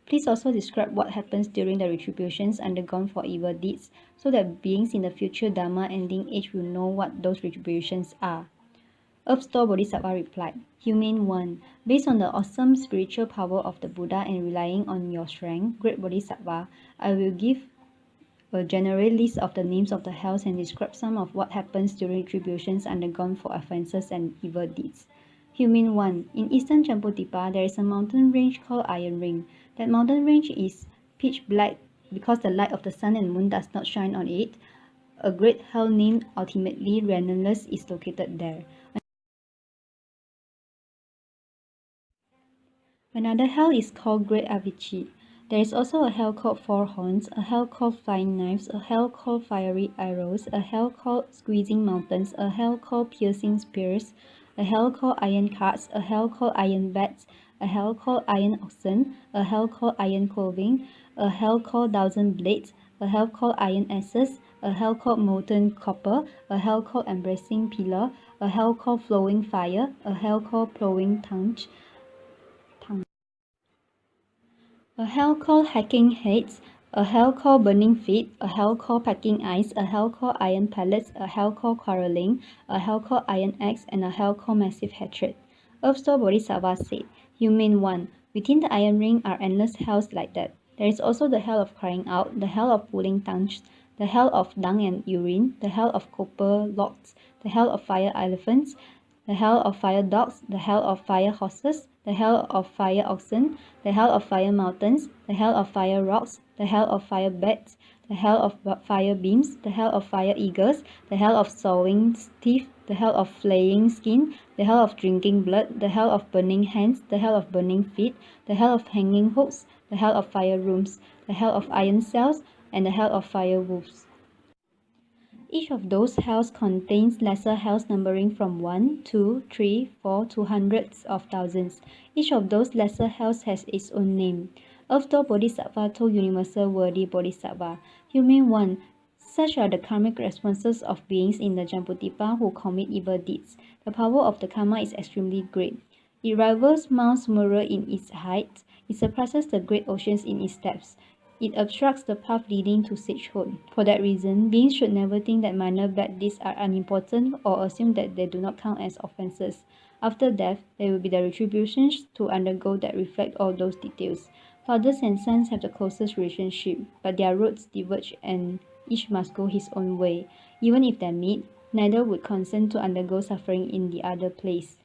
Please also describe what happens during the retributions undergone for evil deeds, so that beings in the future Dharma ending age will know what those retributions are. Earth-store Bodhisattva replied, Humane One, based on the awesome spiritual power of the Buddha and relying on your strength, great Bodhisattva, I will give a general list of the names of the hells and describe some of what happens during retributions undergone for offences and evil deeds. Humane One, in eastern Jambudvipa there is a mountain range called Iron Ring. That mountain range is pitch black because the light of the sun and moon does not shine on it. A great hell named ultimately Relentless is located there. Another hell is called Great Avicii. There is also a hell called Four Horns, a hell called Flying Knives, a hell called Fiery Arrows, a hell called Squeezing Mountains, a hell called Piercing Spears, a hell called Iron Carts, a hell called Iron Bats, a hell called Iron Oxen, a hell called Iron Clothing, a hell called Thousand Blades, a hell called Iron Asses, a hell called Molten Copper, a hell called Embracing Pillar, a hell called Flowing Fire, a hell called Plowing Tongue, a hell called Hacking Heads, a hell called Burning Feet, a hell called Packing Ice, a hell called Iron Pellets, a hell called Quarreling, a hell called Iron Axe, and a hell called Massive Hatred. Earth-store Bodhisattva said, Humane One, within the Iron Ring are endless hells like that. There is also the hell of crying out, the hell of pulling tongues, the hell of dung and urine, the hell of copper locks, the hell of fire elephants, the hell of fire dogs, the hell of fire horses, the hell of fire oxen, the hell of fire mountains, the hell of fire rocks, the hell of fire beds, the hell of fire beams, the hell of fire eagles, the hell of sawing teeth, the hell of flaying skin, the hell of drinking blood, the hell of burning hands, the hell of burning feet, the hell of hanging hooks, the hell of fire rooms, the hell of iron cells, and the hell of fire wolves. Each of those hells contains lesser hells numbering from 1, 2, 3, 4 to hundreds of thousands. Each of those lesser hells has its own name. Earth-store Bodhisattva told Universal Worthy Bodhisattva, Humane One, such are the karmic responses of beings in the Jambudvipa who commit evil deeds. The power of the karma is extremely great. It rivals Mount Sumera in its height. It surpasses the great oceans in its depths. It obstructs the path leading to sagehood. For that reason, beings should never think that minor bad deeds are unimportant or assume that they do not count as offences. After death, there will be the retributions to undergo that reflect all those details. Fathers and sons have the closest relationship, but their roads diverge and each must go his own way. Even if they meet, neither would consent to undergo suffering in the other place.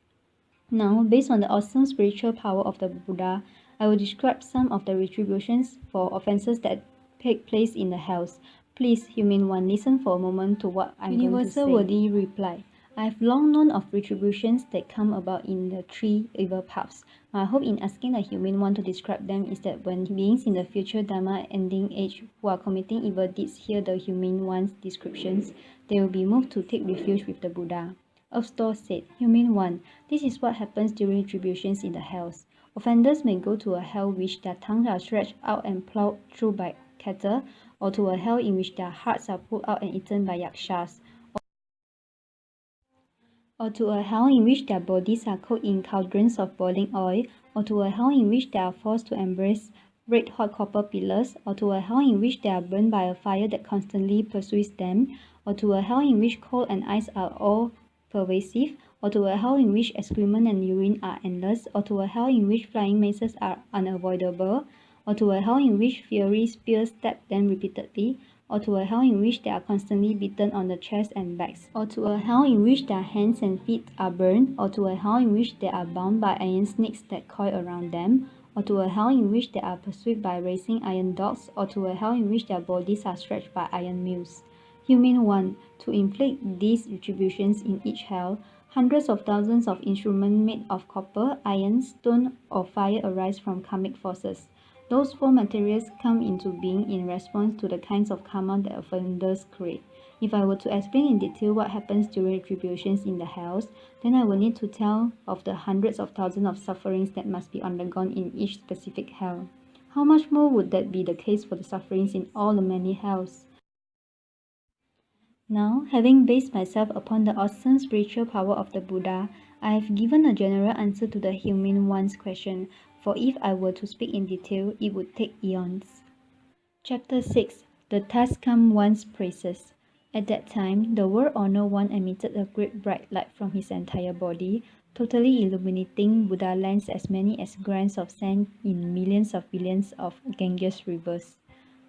Now, based on the awesome spiritual power of the Buddha, I will describe some of the retributions for offences that take place in the hells. Please, Humane One, listen for a moment to what I'm going to say. Universal Worthy replied, I have long known of retributions that come about in the 3 evil paths. My hope in asking the Humane One to describe them is that when beings in the future Dharma ending age who are committing evil deeds hear the Humane One's descriptions, they will be moved to take refuge with the Buddha. Earth-store said, Humane One, this is what happens during retributions in the hells. Offenders may go to a hell which their tongues are stretched out and plowed through by cattle, or to a hell in which their hearts are pulled out and eaten by yakshas, or to a hell in which their bodies are cooked in cauldrons of boiling oil, or to a hell in which they are forced to embrace red-hot copper pillars, or to a hell in which they are burned by a fire that constantly pursues them, or to a hell in which cold and ice are all pervasive, or to a hell in which excrement and urine are endless, or to a hell in which flying mazes are unavoidable, or to a hell in which fiery spears stab them repeatedly, or to a hell in which they are constantly beaten on the chest and backs, or to a hell in which their hands and feet are burned, or to a hell in which they are bound by iron snakes that coil around them, or to a hell in which they are pursued by racing iron dogs, or to a hell in which their bodies are stretched by iron mills. Human one, to inflict these retributions in each hell, hundreds of thousands of instruments made of copper, iron, stone, or fire arise from karmic forces. Those four materials come into being in response to the kinds of karma that offenders create. If I were to explain in detail what happens during retributions in the hells, then I will need to tell of the hundreds of thousands of sufferings that must be undergone in each specific hell. How much more would that be the case for the sufferings in all the many hells? Now, having based myself upon the awesome spiritual power of the Buddha, I have given a general answer to the human one's question, for if I were to speak in detail, it would take eons. Chapter 6. The Tascam One's Praises. At that time, the World Honor One emitted a great bright light from his entire body, totally illuminating Buddha lands as many as grains of sand in millions of billions of Ganges rivers.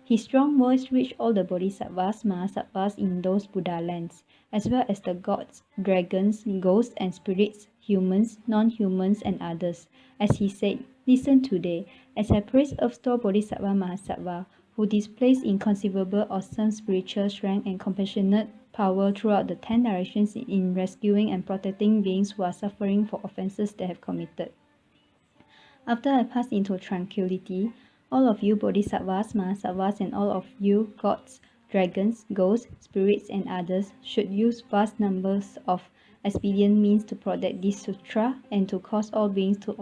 His strong voice reached all the Bodhisattvas, Mahasattvas in those Buddha lands, as well as the gods, dragons, ghosts and spirits, humans, non-humans and others. As he said, "Listen today, as I praise Earth-Store Bodhisattva Mahasattva, who displays inconceivable awesome spiritual strength and compassionate power throughout the 10 directions in rescuing and protecting beings who are suffering for offenses they have committed. After I pass into tranquility, all of you Bodhisattvas, Mahasattvas, and all of you gods, dragons, ghosts, spirits, and others should use vast numbers of expedient means to protect this sutra and to cause all beings to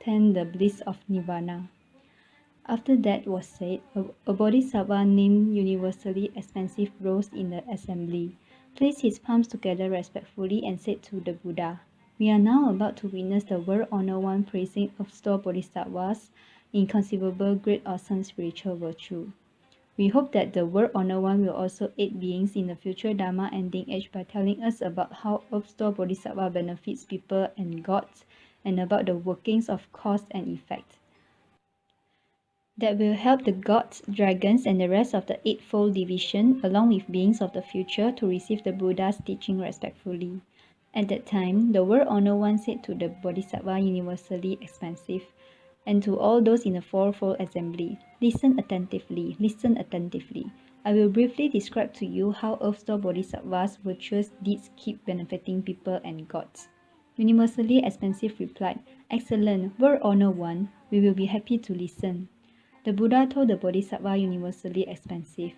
attain the bliss of nirvana." After that was said, a Bodhisattva named Universally Expansive rose in the assembly, placed his palms together respectfully, and said to the Buddha, "We are now about to witness the World Honor One praising Earth-Store Bodhisattvas' inconceivable great awesome spiritual virtue. We hope that the World Honor One will also aid beings in the future Dharma ending age by telling us about how Earth-Store Bodhisattva benefits people and gods, and about the workings of cause and effect that will help the gods, dragons, and the rest of the Eightfold Division, along with beings of the future, to receive the Buddha's teaching respectfully." At that time, the World Honor One said to the Bodhisattva Universally Expansive, and to all those in the Fourfold Assembly, "Listen attentively, listen attentively. I will briefly describe to you how Earth-Store Bodhisattvas' virtuous deeds keep benefiting people and gods." Universally Expansive replied, "Excellent, World Honor One, we will be happy to listen." The Buddha told the Bodhisattva Universally Expansive,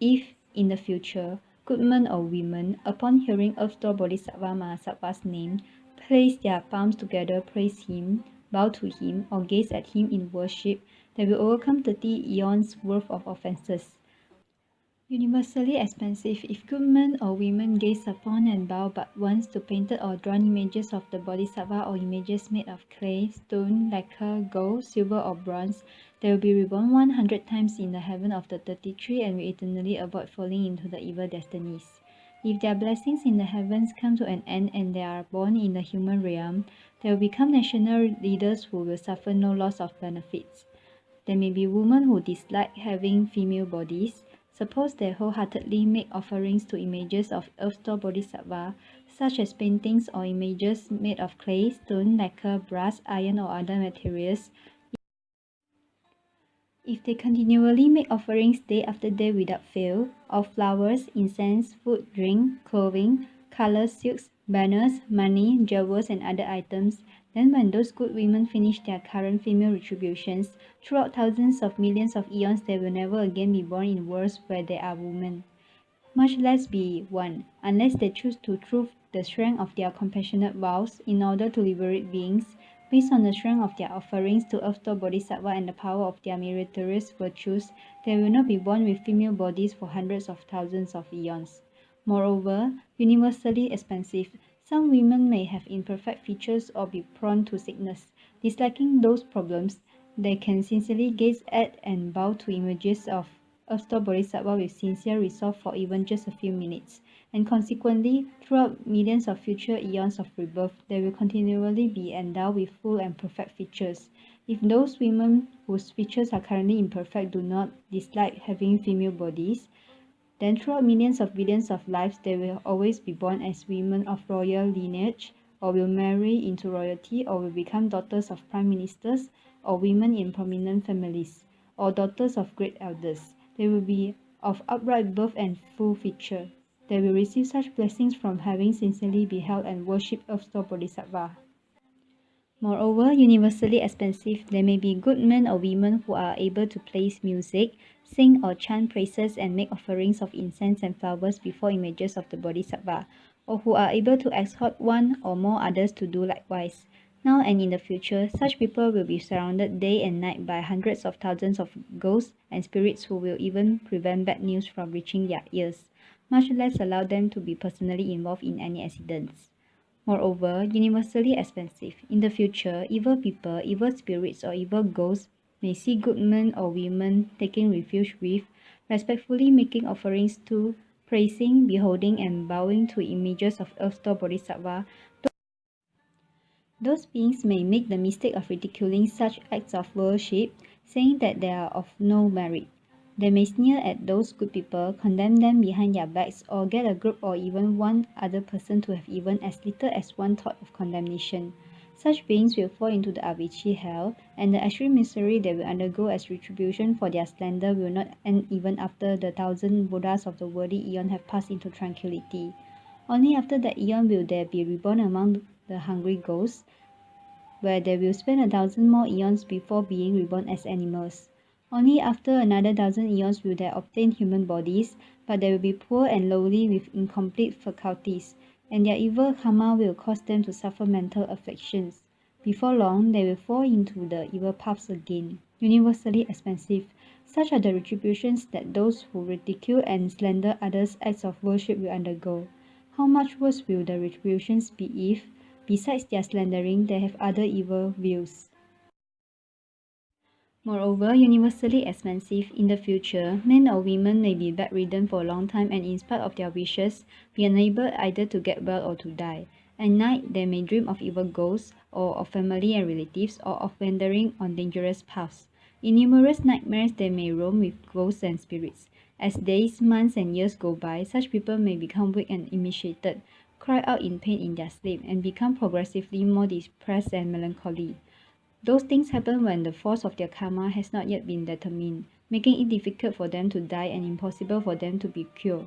"If, in the future, good men or women, upon hearing Earth-Store Bodhisattva Mahasattva's name, place their palms together, praise him, bow to him, or gaze at him in worship, they will overcome 30 eons worth of offenses." Universally Expansive, if good men or women gaze upon and bow but once to painted or drawn images of the Bodhisattva or images made of clay, stone, lacquer, gold, silver or bronze, they will be reborn 100 times in the heaven of the 33 and will eternally avoid falling into the evil destinies. If their blessings in the heavens come to an end and they are born in the human realm, they will become national leaders who will suffer no loss of benefits. There may be women who dislike having female bodies. Suppose they wholeheartedly make offerings to images of Earth-Store Bodhisattva, such as paintings or images made of clay, stone, lacquer, brass, iron, or other materials. If they continually make offerings day after day without fail, of flowers, incense, food, drink, clothing, colors, silks, banners, money, jewels, and other items, then when those good women finish their current female retributions, throughout thousands of millions of eons they will never again be born in worlds where there are women, much less be one, unless they choose to prove the strength of their compassionate vows in order to liberate beings. Based on the strength of their offerings to Earth-Store Bodhisattva and the power of their meritorious virtues, they will not be born with female bodies for hundreds of thousands of eons. Moreover, Universally Expansive, some women may have imperfect features or be prone to sickness. Disliking those problems, they can sincerely gaze at and bow to images of Earth-store Bodhisattva with sincere resolve for even just a few minutes, and consequently, throughout millions of future eons of rebirth, they will continually be endowed with full and perfect features. If those women whose features are currently imperfect do not dislike having female bodies, then throughout millions of billions of lives, they will always be born as women of royal lineage, or will marry into royalty, or will become daughters of prime ministers, or women in prominent families, or daughters of great elders. They will be of upright birth and full feature. They will receive such blessings from having sincerely beheld and worshipped Earth-store Bodhisattva. Moreover, universally expansive, there may be good men or women who are able to play music, sing or chant praises and make offerings of incense and flowers before images of the Bodhisattva, or who are able to exhort one or more others to do likewise. Now and in the future, such people will be surrounded day and night by hundreds of thousands of ghosts and spirits who will even prevent bad news from reaching their ears, much less allow them to be personally involved in any accidents. Moreover, universally expansive, in the future, evil people, evil spirits, or evil ghosts may see good men or women taking refuge with, respectfully making offerings to, praising, beholding, and bowing to images of Earth-store Bodhisattva. Those beings may make the mistake of ridiculing such acts of worship, saying that they are of no merit. They may sneer at those good people, condemn them behind their backs, or get a group or even one other person to have even as little as one thought of condemnation. Such beings will fall into the Avicii hell, and the extreme misery they will undergo as retribution for their slander will not end even after the 1,000 Buddhas of the worthy eon have passed into tranquility. Only after that eon will there be reborn among the hungry ghosts, where they will spend 1,000 more eons before being reborn as animals. Only after another 1,000 eons will they obtain human bodies, but they will be poor and lowly with incomplete faculties, and their evil karma will cause them to suffer mental afflictions. Before long, they will fall into the evil paths again, universally expansive. Such are the retributions that those who ridicule and slander others' acts of worship will undergo. How much worse will the retributions be if, besides their slandering, they have other evil views? Moreover, universally expansive, in the future, men or women may be bedridden for a long time and in spite of their wishes, be unable either to get well or to die. At night, they may dream of evil ghosts, or of family and relatives, or of wandering on dangerous paths. In numerous nightmares, they may roam with ghosts and spirits. As days, months, and years go by, such people may become weak and emaciated, cry out in pain in their sleep, and become progressively more depressed and melancholy. Those things happen when the force of their karma has not yet been determined, making it difficult for them to die and impossible for them to be cured.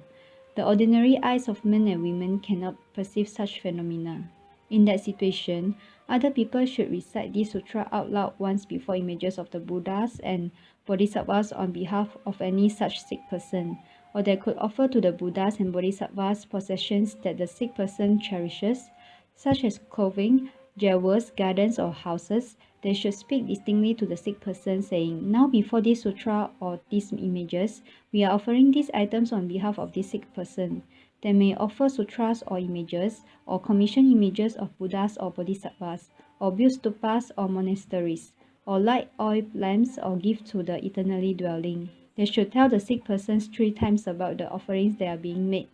The ordinary eyes of men and women cannot perceive such phenomena. In that situation, other people should recite this sutra out loud once before images of the Buddhas and Bodhisattvas on behalf of any such sick person, or they could offer to the Buddhas and Bodhisattvas possessions that the sick person cherishes, such as clothing, jewels, gardens, or houses. They should speak distinctly to the sick person, saying, "Now before this sutra or these images, we are offering these items on behalf of this sick person." They may offer sutras or images, or commission images of Buddhas or Bodhisattvas, or build stupas or monasteries, or light oil lamps or give to the eternally dwelling. They should tell the sick persons 3 times about the offerings that are being made,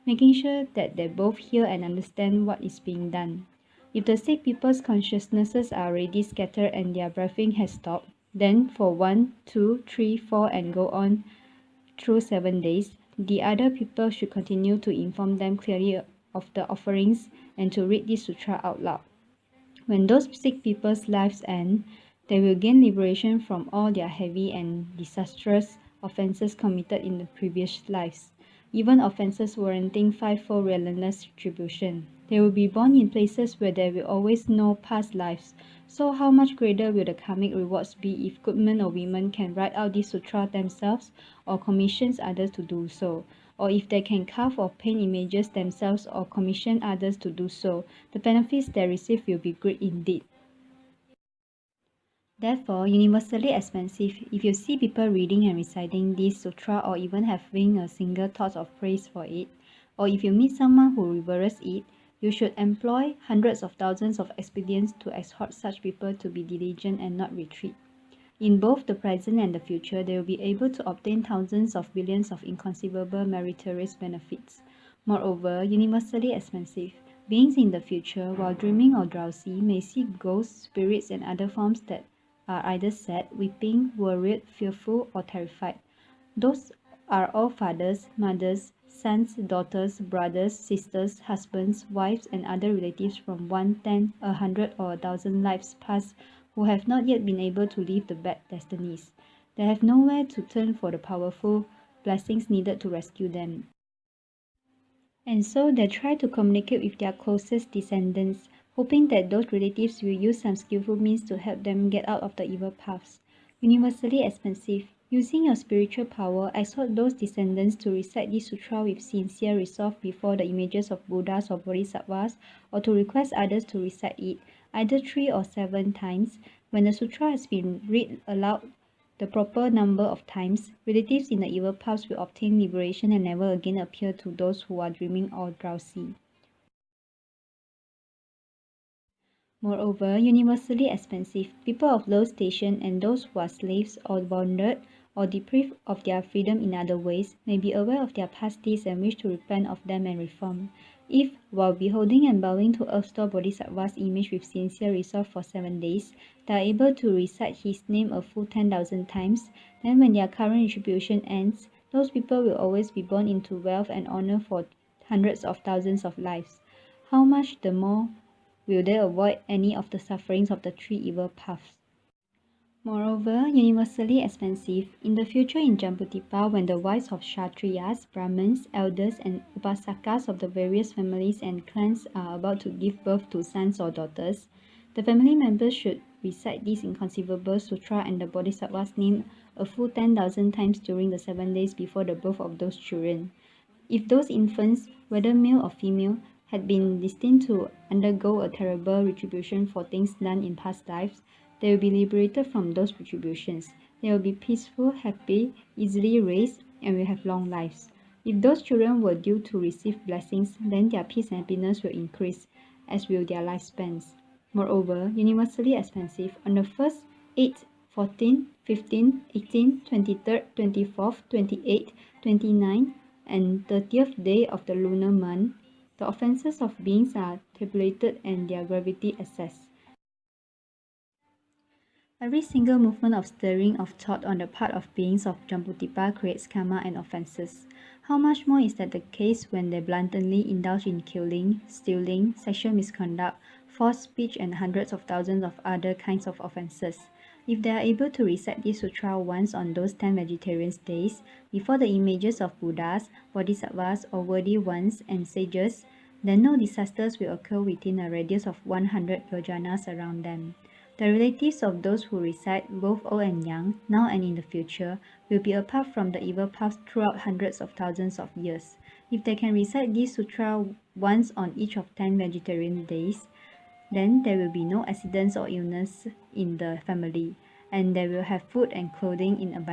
making sure that they both hear and understand what is being done. If the sick people's consciousnesses are already scattered and their breathing has stopped, then for 1, 2, 3, 4 and go on through 7 days, the other people should continue to inform them clearly of the offerings and to read this sutra out loud. When those sick people's lives end, they will gain liberation from all their heavy and disastrous offenses committed in the previous lives, even offenses warranting 5-fold relentless retribution. They will be born in places where there will always no past lives. So how much greater will the karmic rewards be if good men or women can write out this sutra themselves or commission others to do so, or if they can carve or paint images themselves or commission others to do so, the benefits they receive will be great indeed. Therefore, universally expansive, if you see people reading and reciting this sutra or even having a single thought of praise for it, or if you meet someone who reveres it, you should employ hundreds of thousands of expedients to exhort such people to be diligent and not retreat. In both the present and the future, they will be able to obtain thousands of billions of inconceivable meritorious benefits. Moreover, universally expansive, beings in the future, while dreaming or drowsy, may see ghosts, spirits, and other forms that are either sad, weeping, worried, fearful, or terrified. Those are all fathers, mothers, sons, daughters, brothers, sisters, husbands, wives, and other relatives from 1, 10, 100, or 1,000 lives past who have not yet been able to leave the bad destinies. They have nowhere to turn for the powerful blessings needed to rescue them. And so they try to communicate with their closest descendants, hoping that those relatives will use some skillful means to help them get out of the evil paths. Universally expansive, using your spiritual power, exhort those descendants to recite this sutra with sincere resolve before the images of Buddhas or Bodhisattvas, or to request others to recite it, either 3 or 7 times. When the sutra has been read aloud the proper number of times, relatives in the evil paths will obtain liberation and never again appear to those who are dreaming or drowsy. Moreover, universally expansive, people of low station and those who are slaves or bonded or deprived of their freedom in other ways may be aware of their past deeds and wish to repent of them and reform. If, while beholding and bowing to Earth-Store Bodhisattva's image with sincere resolve for 7 days, they are able to recite his name a full 10,000 times, then when their current retribution ends, those people will always be born into wealth and honor for hundreds of thousands of lives. How much the more will they avoid any of the sufferings of the 3 evil paths? Moreover, universally expansive, in the future in Jambudvipa, when the wives of Kshatriyas, Brahmins, elders, and Upasakas of the various families and clans are about to give birth to sons or daughters, the family members should recite this inconceivable sutra and the Bodhisattva's name a full 10,000 times during the 7 days before the birth of those children. If those infants, whether male or female, had been destined to undergo a terrible retribution for things done in past lives, they will be liberated from those retributions. They will be peaceful, happy, easily raised, and will have long lives. If those children were due to receive blessings, then their peace and happiness will increase, as will their lifespans. Moreover, universally expansive, on the 1st, 8th, 14th, 15th, 18th, 23rd, 24th, 28th, 29th, and 30th day of the lunar month, the offences of beings are tabulated and their gravity assessed. Every single movement of stirring of thought on the part of beings of Jambudvipa creates karma and offences. How much more is that the case when they bluntly indulge in killing, stealing, sexual misconduct, false speech, and hundreds of thousands of other kinds of offences? If they are able to recite this sutra once on those 10 vegetarian days, before the images of Buddhas, Bodhisattvas, or worthy ones and sages, then no disasters will occur within a radius of 100 yojanas around them. The relatives of those who recite, both old and young, now and in the future, will be apart from the evil paths throughout hundreds of thousands of years. If they can recite this sutra once on each of 10 vegetarian days, then there will be no accidents or illness in the family, and they will have food and clothing in abundance.